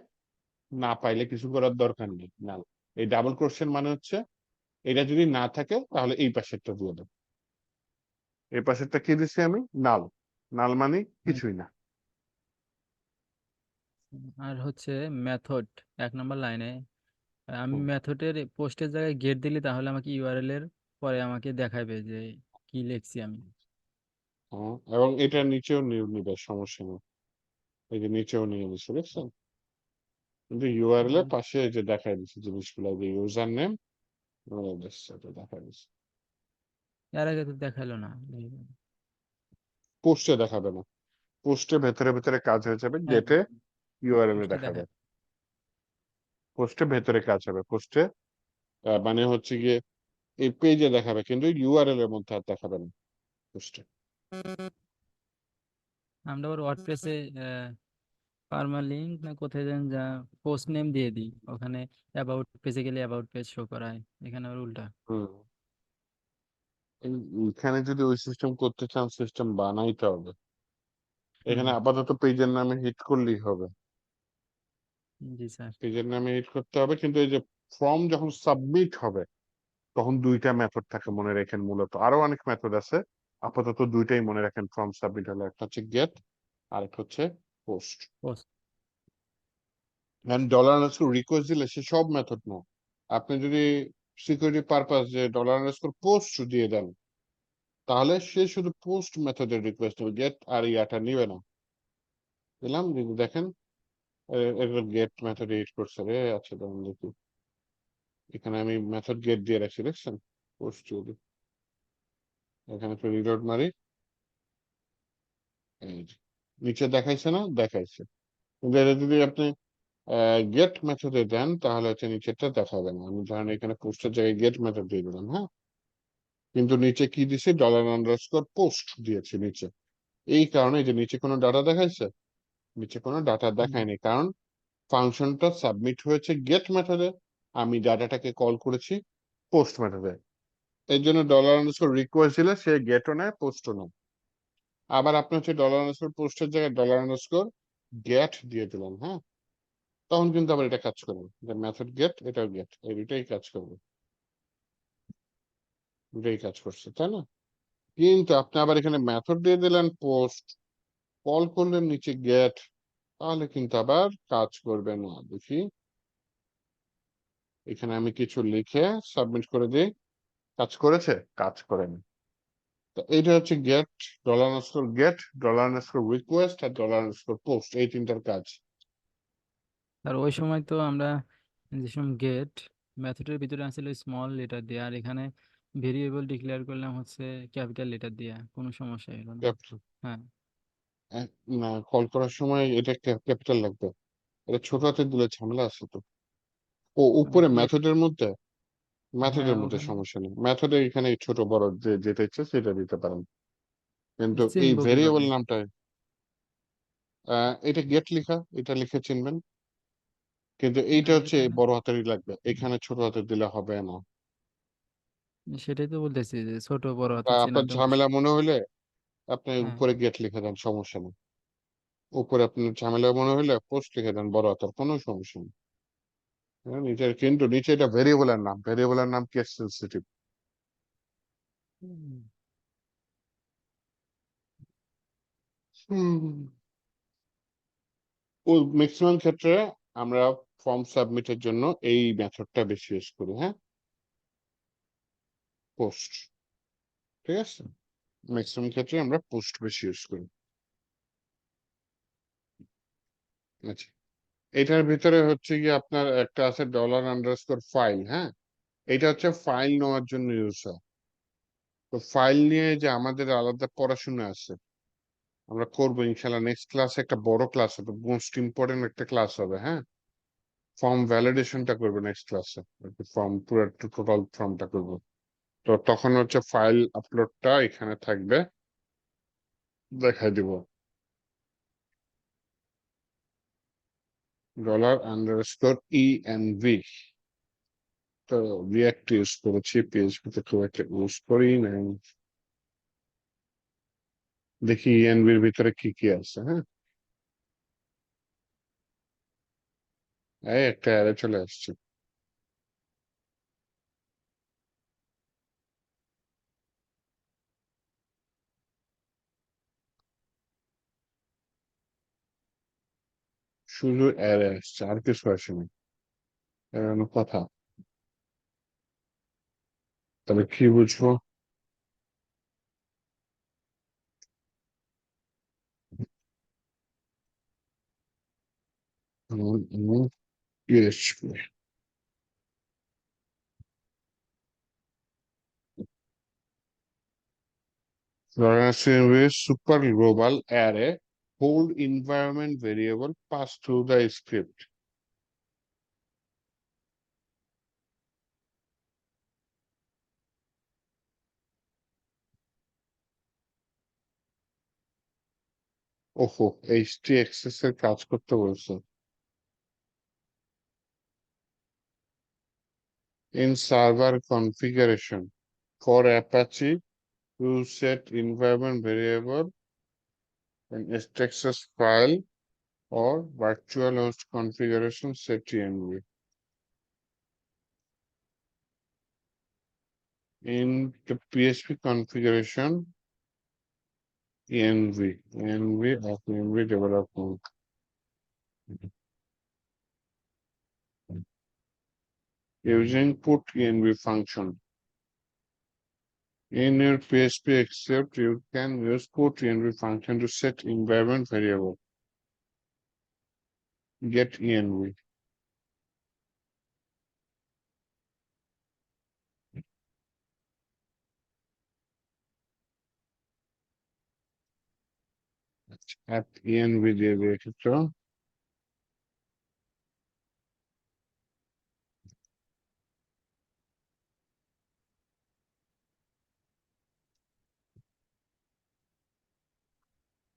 না পাইলে কিছু করার দরকার নেই না। এই ডাবল কোটেশন মানে হচ্ছে এটা যদি না থাকে তাহলে এই পাশেরটা দিয়ে দেবো। এই পাশেরটা কি দিচ্ছি আমি? নাল। নাল মানে হুম। কিছুই না। আর হচ্ছে মেথড 1 নম্বর লাইনে আমি হুম, মেথডের পোস্টের জায়গায় গেট দিলে তাহলে আমাকে ইউআরএল এর পরে আমাকে দেখাবে যে কি লিখছি আমি। হুম, এবং এটা নিচেও নিবে, সমস্যা নেই। এই যে নিচেও নিয়ে নিচ্ছে, দেখছেন? কিন্তু ইউআরএল এর উম, পাশে এই যে দেখাই দিচ্ছে জিনিসগুলো, যে ইউজার নেম দেখা দিচ্ছে। এর আগে তো দেখালো না। পোস্টে দেখাবে না, পোস্টে ভেতরে ভেতরে কাজ হয়ে যাবে, হ্যাঁ, গেটে ইউআরএল এ পোস্টে দেখাবে। দেখায়। পোস্টে ভেতরে কাজ হবে, পোস্টে মানে হচ্ছে গিয়ে এই পেজে দেখাবে, কিন্তু ইউআরএল এর মধ্যে আর দেখাবে না পোস্টে। আমরা আবার ওয়ার্ডপ্রেসে পার্মালিঙ্ক না কোথায় যেন যা পোস্ট নেম দিয়ে দিই, ওখানে অ্যাবাউট পেজে গেলে অ্যাবাউট পেজ শো করায়, এখানে আবার উল্টা। হুম, এখানে যদি ওই সিস্টেম করতে চান, সিস্টেম বানাইতে হবে। হুম। এখানে আপাতত পেজের নামে হিট করলেই হবে, জি স্যার। পেজের নামে হিট করতে হবে। কিন্তু এই যে ফর্ম যখন সাবমিট হবে তখন দুইটা মেথড থাকে, মনে রাখেন। মূলত আরো অনেক মেথড আছে, আপাতত দুইটাই মনে রাখেন। ফর্ম সাবমিট হলে একটা হচ্ছে গেট, আর একটা হচ্ছে post. Post. Dollar underscore request দিলে সে সব মেথড না। আপনি যদি সিকিউরিটি পারপাস যে ডলার আন্ডারস্কোর পোস্ট দিয়ে দেন, তাহলে সে শুধু পোস্ট মেথডের রিকোয়েস্ট নেবে, গেট আর ইয়াটা নিবে না। দিলাম, যদি দেখেন এগুলো গেট মেথড এডিট করছে রে। আচ্ছা তখন দেখি, এখানে আমি মেথড গেট দিয়ে রাখছি, দেখছেন? পোস্ট যদি এখানে একটু রিলোড মারি, এই যে, নিচে দেখাইছে না? দেখাইছে। কিন্তু এটা যদি আপনি গেট মেথডে দেন তাহলে হচ্ছে নিচেরটা দেখাবে না। আমি ধরেন এখানে পোস্টের জায়গায় গেট মেথড দিয়ে দিলাম, হ্যাঁ। কিন্তু নিচে কি দিছি, $_পোস্ট দিয়েছি নিচে। এই কারণে যে নিচে কোনো ডাটা দেখাইছে, নিচে কোনো ডাটা দেখায়নি, কারণ ফাংশনটা সাবমিট হয়েছে গেট মেথডে, আমি ডাটাটাকে কল করেছি পোস্ট মেথডে। এর জন্য $_রিকোয়েস্ট দিলে সে গেটও নেয় পোস্টও নেয়। আবার আপনি হচ্ছে $_পোস্টের জায়গায় $_গেট দিয়ে দিলেন, হ্যাঁ, তখন কিন্তু আবার এটা কাজ করবে, যে মেথড গেট, এটাও গেট, এই দুটাই কাজ করবে, দুটাই কাজ করছে, তাই না? কিন্তু আপনি আবার এখানে মেথড দিয়ে দিলেন পোস্ট, কল করলেন নিচে গেট, তাহলে কিন্তু আবার কাজ করবে না। দেখি এখানে আমি কিছু লিখে সাবমিট করে দিই, কাজ করেছে? কাজ করেনি। তো এইটা হচ্ছে $_গেট, $_রিকোয়েস্ট আর $_পোস্ট, এই তিনটার কাজ। আর ওই সময় তো আমরা যে সময় গেট মেথডের ভিতরে আসলে স্মল লেটার দিয়ে, আর এখানে ভেরিয়েবল ডিক্লেয়ার করলাম হচ্ছে ক্যাপিটাল লেটার দিয়ে, কোনো সমস্যা হলো না। Capital। হ্যাঁ, না, কল করার সময় এটা ক্যাপিটাল লাগবে, এটা ছোট হাতে দিলে ঝামেলা আছে তো। ও উপরে কি, হ্যাঁ মেথডের মধ্যে ওখানে সমস্যা নেই, মেথডে এখানে ছোট বড় যেটা ইচ্ছে সেটা দিতে পারেন, কিন্তু এই চিনবো কিভাবে? ভেরিয়েবল নামটা এটা গেট লিখা, এটা লিখে চিনবেন, কিন্তু এইটা হচ্ছে এটা বড় হাতেরই লাগবে, এখানে ছোট হাতের দিলে হবে না। সেটাই তো বলতেছি যে ছোট বড় বা হাতে আপনার চেনাটা ঝামেলা মনে হলে আপনি হ্যাঁ, উপরে গেট লিখে দেন, সমস্যা নেই। উপরে আপনার ঝামেলা মনে হলে পোস্ট লিখে দেন বড় হাতের, কোনো সমস্যা নেই। হ্যাঁ, কিন্তু নিচে এটা ভেরিয়েবলের নাম কেস সেনসিটিভ। ও ম্যাক্সিমাম ক্ষেত্রে আমরা ফর্ম সাবমিটের জন্য এই মেথডটা বেশি ইউজ করি, হ্যাঁ, পোস্ট, ঠিক আছে, ম্যাক্সিমাম ক্ষেত্রে আমরা পোস্ট বেশি ইউজ করি। আচ্ছা, এটার ভিতরে হচ্ছে কি আপনার একটা আছে $_ফাইল, হ্যাঁ, এটা হচ্ছে ফাইল নেওয়ার জন্য ইউজ হয়। তো ফাইল নিয়ে যে আমাদের আলাদা পড়াশোনা আছে, আমরা করবো ইনশাল্লাহ, নেক্সট ক্লাসে একটা বড় ক্লাস হবে, মোস্ট ইম্পর্টেন্ট একটা ক্লাস হবে, হ্যাঁ, ফর্ম ভ্যালিডেশনটা করবে নেক্সট ক্লাসে, ফর্ম পুরো টোটাল ফর্মটা করবো। তো তখন হচ্ছে ফাইল আপলোডটা এখানে থাকবে, দেখাই দিব। $_env, তো রিয়াক্ট ইউজ করেছি, পিএইচপি তে খুব একটা ইউজ করি নাই। দেখি ইএনভির ভিতরে কি কি আছে, হ্যাঁ, এই একটা অ্যারে চলে আসছে। শুধু অ্যারে আসছে, আর কিছু আসেনি, এর কথা, তবে কি বুঝবো? PHP super global array hold environment variable pass through the script. ওহো, HTXS এর কাজ করতে বলছে। In server configuration for Apache, you set environment variable in STXS file or virtual host configuration set env. In the PHP configuration, env of env development. Using put env function. In your PHP except you can use put env function to set environment variable. Get env. At env দিয়ে রেখেছো।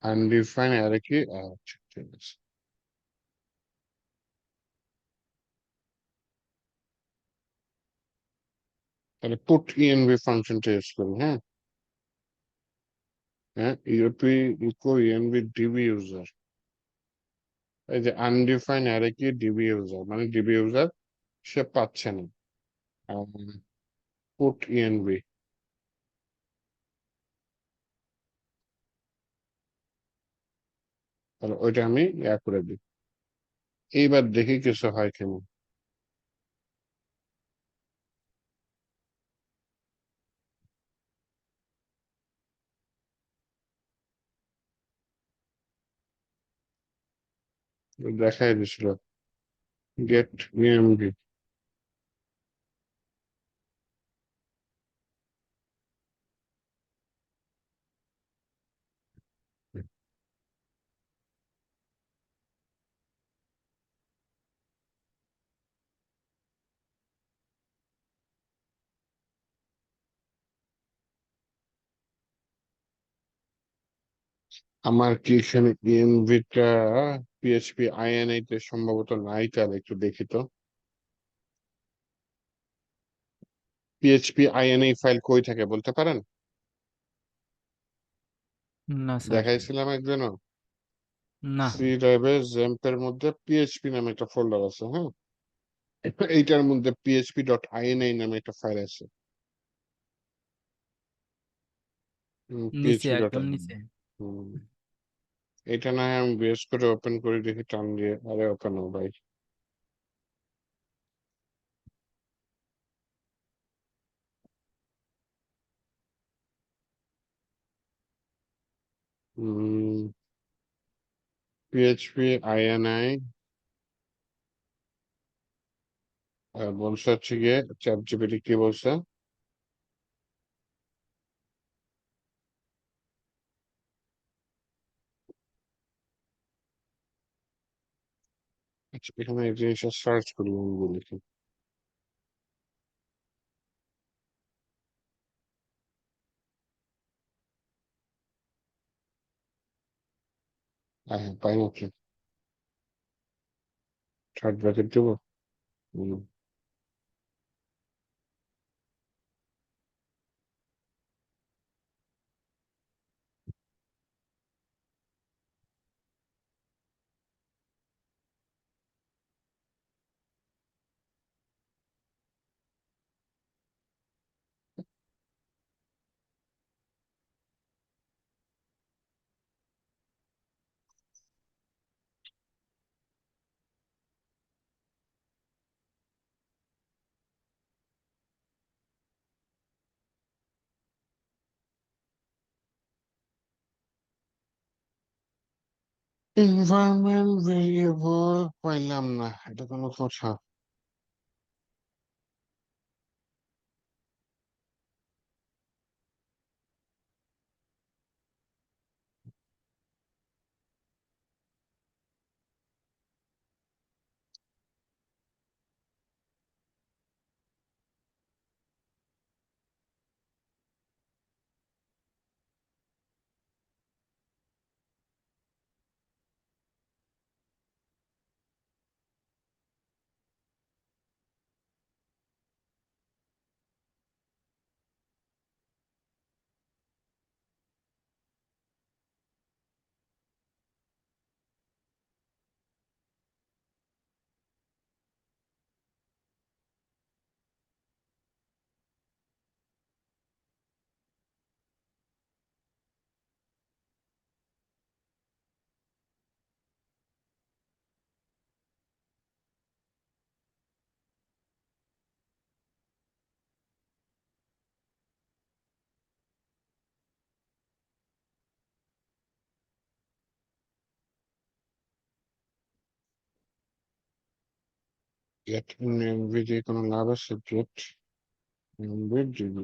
Undefined array কি? আচ্ছা ঠিক আছে। তাহলে put ENV ফাংশনটা use করি, হ্যাঁ হ্যাঁ, UP echo ENV DB user. এই যে আনডিফাইন অ্যারে কি? ডিবি ইউজার, মানে ডিবি ইউজার সে পাচ্ছে না। পুট ইএনভি, তাহলে ওইটা আমি করে দিই। এইবার দেখি কিছু হয় কিনা। দেখাই দিছিল গেট ইএনভি। আমার কি এখানে ইএনভিটা পিএইচপি আইএনআই তে সম্ভবত নাই, তাহলে একটু দেখি তো। পিএইচপি আইএনআই ফাইল কই থাকে বলতে পারেন? না স্যার, দেখাইছিলাম একজনও। না। সি ড্রাইভে জ্যাম্পের মধ্যে পিএইচপি নামে একটা ফোল্ডার আছে, হ্যাঁ এইটার মধ্যে পিএইচপি ডট আইএনআই নামে একটা ফাইল আছে। নিচে, পিএইচপি ডট একদম নিচে। এটা না হয় আমি বেশ করে ওপেন করে দেখি টান দিয়ে। আরে ওপেন হোক ভাই। পিএইচপি আইএনআই বলছে হচ্ছে গিয়ে চ্যাট জিপিটি কি বলছে। আচ্ছা, এখানে এই জিনিসটা সার্চ করি আমি বলি কি। হ্যাঁ পাই নাকি? থার্ড ব্র্যাকেট দেবো। হুম, এনভায়রনমেন্ট ভেরিয়েবল পাইলাম না, এটা কোনো কথা? গেট এনভি দিয়ে কোনো লাভ আছে? গেট এনভি ডিবি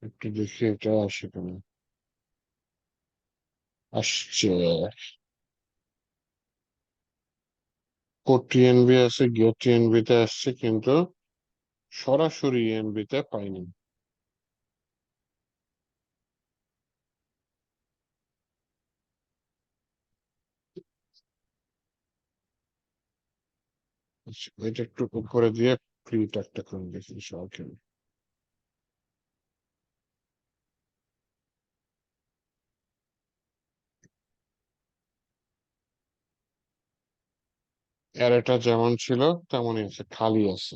একটু দেখি এটা আসে কেন। আসছে, কোড টিএনভি আছে, গেট টিএনভি তে আসছে, কিন্তু সরাসরি এনভি তে পাইনি। আচ্ছা, এটা একটু উপরে দিয়ে প্রিন্ট একটা করে দেখি সব অ্যারেটা যেমন ছিল তেমনই আছে, খালি আছে।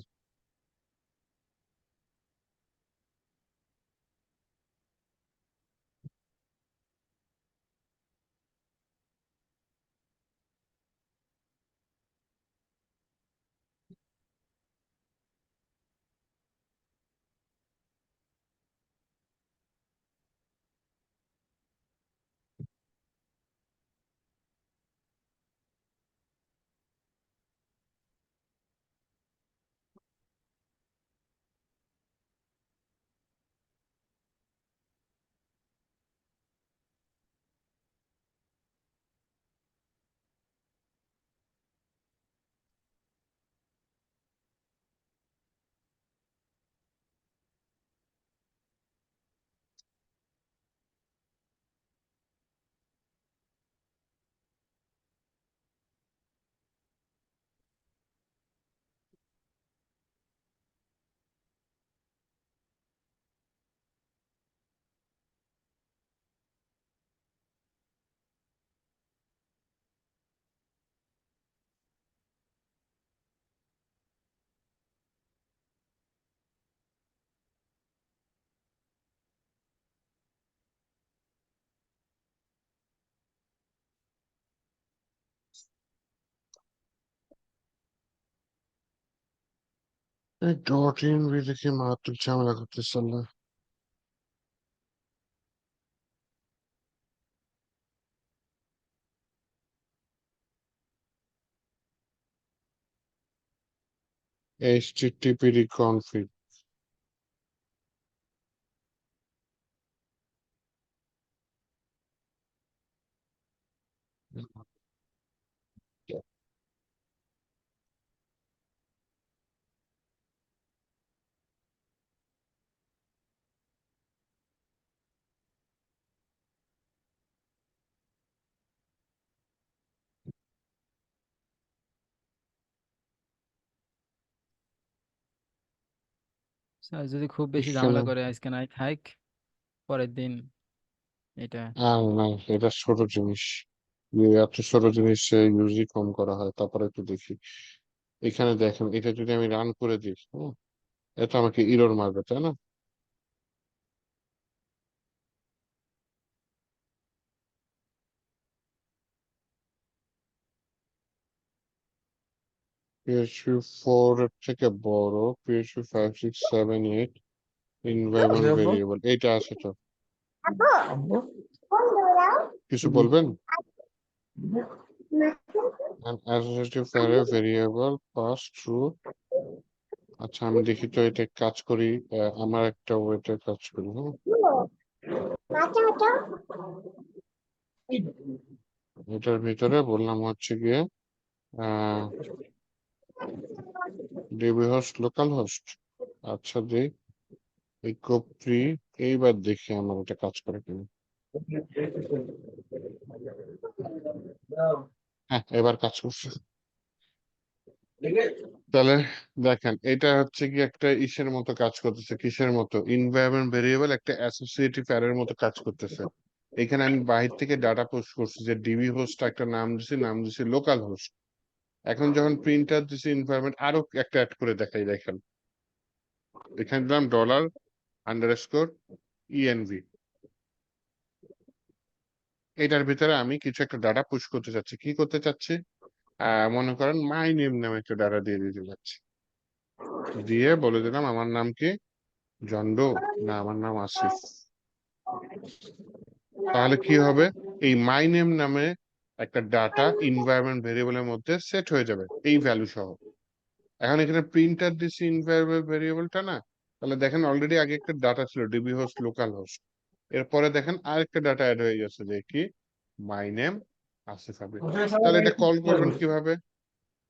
এই ডট ইন দেখে মারাত্মক ঝামেলা করতেছে না। HTTP config স্যার যদি খুব বেশি এখানে ঝামেলা করে আজকে নাইট হাইক, পরের দিন এটা। আর না, এটা ছোট জিনিস, এত ছোট জিনিস ইউজই কম করা হয়। তারপরে একটু দেখি, এখানে দেখেন, এটা যদি আমি রান করে দিই, হ্যাঁ, এটা আমাকে ইরর মারবে, তাই না? PHP 4 এর থেকে বড় PHP 5 6 7 8 environment variable এটা আছে তো। কিছু বলবেন? An associative array variable pass through। আচ্ছা, আমি দেখি তো এটা কাজ করি, আমার একটা ওয়েতে কাজ করি। হ্যাঁ, এটার ভিতরে বললাম হচ্ছে গিয়ে ডিবি হোস্ট লোকাল হোস্ট। আচ্ছা, দিই এই কপি, এইবার দেখি আমার এটা কাজ করে কিনা। হ্যাঁ, এবার কাজ করছে। তাহলে দেখেন, এটা হচ্ছে কি একটা ইসের মতো কাজ করতেছে। কিসের মতো? এনভায়রনমেন্ট ভেরিয়েবল একটা অ্যাসোসিয়েটিভ অ্যারের মতো কাজ করতেছে। এখানে আমি বাহির থেকে ডাটা পোস্ট করছি যে ডিবি হোস্ট একটা নাম দিছি লোকাল হোস্ট। এখন যখন প্রিন্টার দিছি এনভায়রনমেন্ট, আরো একটা অ্যাড করে দেখাই, দেখেন এখানে দিলাম $_env। এটার ভিতরে আমি কিছু একটা ডাটা পুশ করতে চাচ্ছি। কি করতে চাচ্ছি? মনে করেন মাই নেম নামে একটা ডাটা দিয়ে দিতে চাচ্ছি। দিয়ে বলে দিলাম আমার নাম কি, জন্ডো, না আমার নাম আসিফ। তাহলে কি হবে? এই মাই নেম নামে একটা ডাটা এনভায়রনমেন্ট ভেরিয়েবলের মধ্যে সেট হয়ে যাবে এই ভ্যালু সহ। এখন এখানে প্রিন্টার দিছি এনভায়রনমেন্ট ভেরিয়েবলটা, না? তাহলে দেখেন অলরেডি আগে একটা ডাটা ছিল ডিবি হোস্ট লোকাল হোস্ট, এরপরে দেখেন আরেকটা ডাটা অ্যাড হয়ে গেছে যে কি, মাই নেম আসিফ আবির। তাহলে এটা কল করবেন কিভাবে?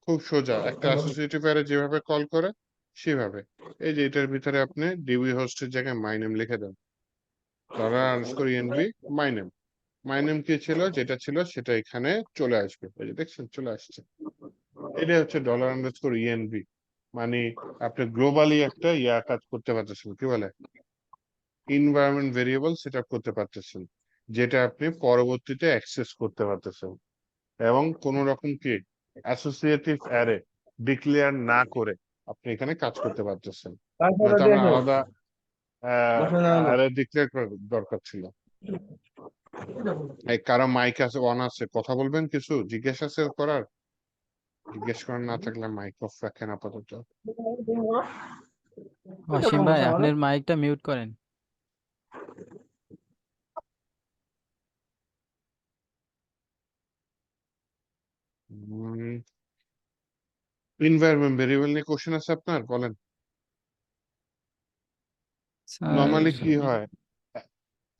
খুব সোজা, একটা অ্যাসোসিয়েটিভ অ্যারে যেভাবে কল করে সেভাবে। এই যে এটার ভিতরে আপনি ডিবি হোস্টের জায়গায় মাই নেম লিখে দেন, $_env my name. My name কি ছিল, যেটা ছিল সেটা এখানে চলে আসবে। এই যে দেখছেন চলে আসছে। এটা হচ্ছে $_ENV, মানে আপনি গ্লোবালি একটা কাজ করতে পারতেছেন, কি বলে এনভায়রনমেন্ট ভেরিয়েবল সেট আপ করতে পারতেছেন, যেটা আপনি পরবর্তীতে অ্যাক্সেস করতে পারতেছেন এবং কোন রকম কি অ্যাসোসিয়েটিভ অ্যারে ডিক্লেয়ার না করে আপনি এখানে কাজ করতে পারতেছেন। নয়তো আমার আলাদা অ্যারে ডিক্লেয়ার করার দরকার ছিল। এই কারো মাইক আছে, অন আছে, কথা বলবেন, কিছু জিজ্ঞেস আছে করার? জিজ্ঞেস করার না থাকলে মাইক অফ রাখেন আপাতত। অসীম ভাই আপনার মাইকটা মিউট করেন। এনভায়রনমেন্ট ভেরিয়েবল নিয়ে কোশ্চেন আছে আপনার, বলেন। স্যার নর্মালি কি হয়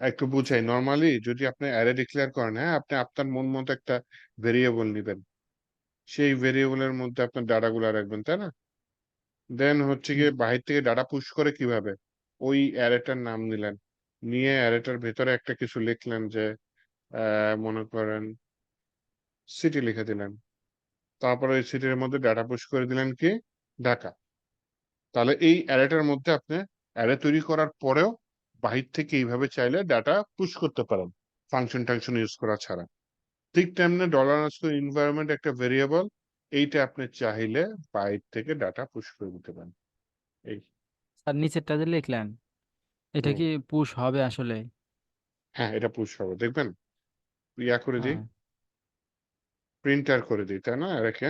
একটু বুঝাই। নর্মালি যদি আপনি অ্যারে ডিক্লেয়ার করেন, হ্যাঁ, আপনি আপনার মন মতো একটা ভেরিয়েবল নিবেন, সেই ভেরিয়েবলের মধ্যে আপনার ডাটাগুলো রাখবেন, তাই না? দেন হচ্ছে গিয়ে বাহির থেকে ডাটা পুশ করে কিভাবে, ওই অ্যারেটার নাম নিলেন, নিয়ে অ্যারেটার ভেতরে একটা কিছু লিখলেন, যে মনে করেন সিটি লিখে দিলেন, তারপরে ওই সিটির মধ্যে ডাটা পুশ করে দিলেন কি ঢাকা। তাহলে এই অ্যারেটার মধ্যে আপনি অ্যারে তৈরি করার পরেও বাহির থেকে এইভাবে চাইলে ডাটা পুশ করতে পারেন, ফাংশন টাংশন ইউজ করা ছাড়া। ঠিক তেমনি $_এনভায়রনমেন্ট একটা ভেরিয়েবল, এইটা আপনি চাইলে বাইরে থেকে ডাটা পুশ করে দিতে পারেন। এই স্যার নিচেরটা যে লিখলেন এটা হুম, কি পুশ হবে আসলে? হ্যাঁ, এটা পুশ হবে, দেখবেন। করে দিই, হ্যাঁ প্রিন্টার করে দিই, তাই না? রেখে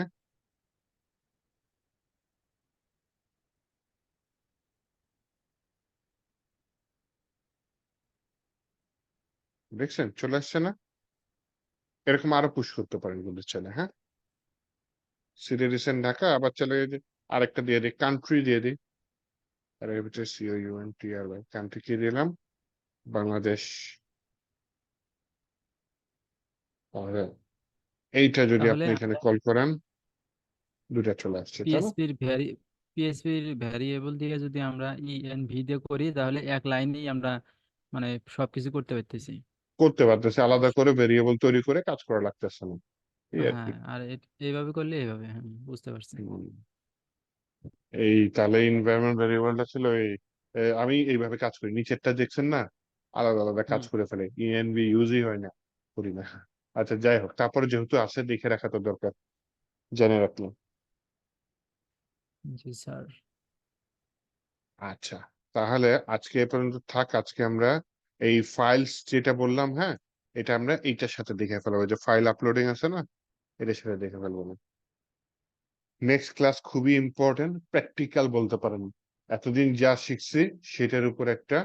দেখছেন চলে আসছে না? এরকম আরো পুশ করতে পারেন কিন্তু চাইলে, হ্যাঁ। সিটি রিসেন্ট ঢাকা, আবার চলে গেছে আরেকটা দিয়ে দিই, কান্ট্রি দিয়ে দিই। আর এর ভিতরে COUNTRY, কান্ট্রি কি দিলাম, বাংলাদেশ। আর এইটা যদি তাহলে আপনি এখানে কল করেন, দুটা চলে আসছে, তাই না? পিএসপির ভ্যারিয়েবল দিয়ে যদি আমরা ইএনভি দিয়ে করি তাহলে এক লাইনেই আমরা মানে সবকিছু করতে পারতেছি। করতে পারতেছে, আলাদা করে ভেরিয়েবল তৈরি করে কাজ করা লাগতেছে না, এই আর কি। হ্যাঁ আর এইভাবে করলে এইভাবে, হ্যাঁ বুঝতে পারছি। হুম। এই তাহলে এনভায়রনমেন্ট ভেরিয়েবলটা ছিল এই, আমি এইভাবে কাজ করি, নিচেরটা দেখছেন না, আলাদা আলাদা কাজ হুম করে ফেলে, ENV ইউজই হয় না, করি না। আচ্ছা, যাই হোক, তারপরে যেহেতু আছে দেখে রাখা তো দরকার, জেনে রাখলাম। জি স্যার। আচ্ছা, তাহলে আজকে এ পর্যন্ত থাক। আজকে আমরা এই ফাইলস যেটা বললাম, হ্যাঁ, এটা আমরা এইটার সাথে দেখে ফেলবো, যে ফাইল আপলোডিং আছে না, এটার সাথে দেখে ফেলবো না। নেক্সট ক্লাস খুবই ইম্পর্টেন্ট, প্র্যাকটিক্যাল বলতে পারেন। এতদিন যা শিখছি সেটার উপর একটা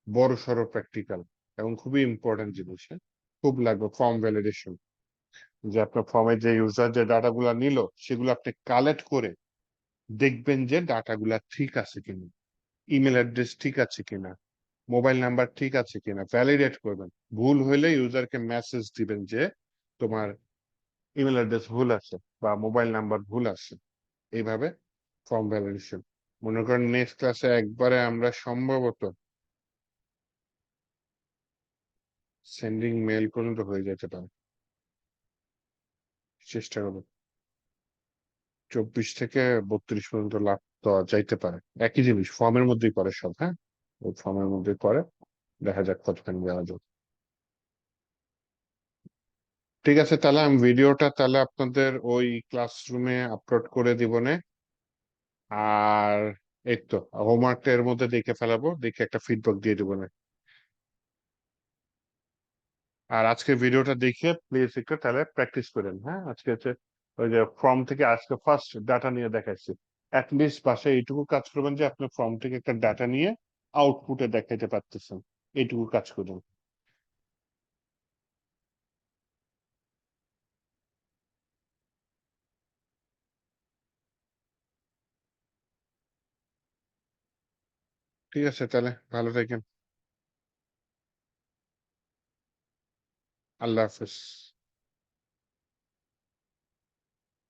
বড় সড়ো প্র্যাকটিক্যাল, এবং খুবই ইম্পর্টেন্ট জিনিস, হ্যাঁ? খুব লাগবে ফর্ম ভ্যালিডেশন, যে আপনার ফর্মে যে ইউজার যে ডাটাগুলা নিল সেগুলো আপনি কালেক্ট করে দেখবেন যে ডাটাগুলা ঠিক আছে কিনা, ইমেল অ্যাড্রেস ঠিক আছে কিনা, মোবাইল নাম্বার ঠিক আছে কিনা, ভ্যালিডেট করবেন। ভুল হলে ইউজারকে মেসেজ দিবেন যে তোমার ইমেল অ্যাড্রেস ভুল আছে বা মোবাইল নাম্বার ভুল আছে। এইভাবে ফর্ম ভ্যালিডেশন। মনে করেন নেক্সট ক্লাসে একবারে আমরা সম্ভবত সেন্ডিং মেল পর্যন্ত হয়ে যেতে পারে, চেষ্টা করবো। 24 থেকে 32 পর্যন্ত লাভ দেওয়া যাইতে পারে, একই জিনিস ফর্মের মধ্যেই করে সব, হ্যাঁ, ওই ফর্মের মধ্যেই করে, দেখা যাক কতখানি দেওয়া যায়। ঠিক আছে, তাহলে আমি ভিডিওটা তাহলে আপনাদের ওই ক্লাসরুমে আপলোড করে দিবনে। আর এই তো হোমওয়ার্কটা এর মধ্যে দেখে ফেলাবো, দেখে একটা ফিডব্যাক দিয়ে দিবনে। আর আজকে ভিডিওটা দেখে প্লিজ একটু তাহলে প্র্যাকটিস করেন, হ্যাঁ। আজকে হচ্ছে ওই যে ফর্ম থেকে আজকে ফার্স্ট ডাটা নিয়ে দেখাইছি, অ্যাটলিস্ট বাসায় এইটুকু কাজ করবেন যে আপনি ফর্ম থেকে একটা ডাটা নিয়ে আউটপুটে দেখাইতে পারতেছেন, এইটুকু কাজ করুন। ঠিক আছে, তাহলে ভালো থাকেন, আল্লাহ হাফেজ।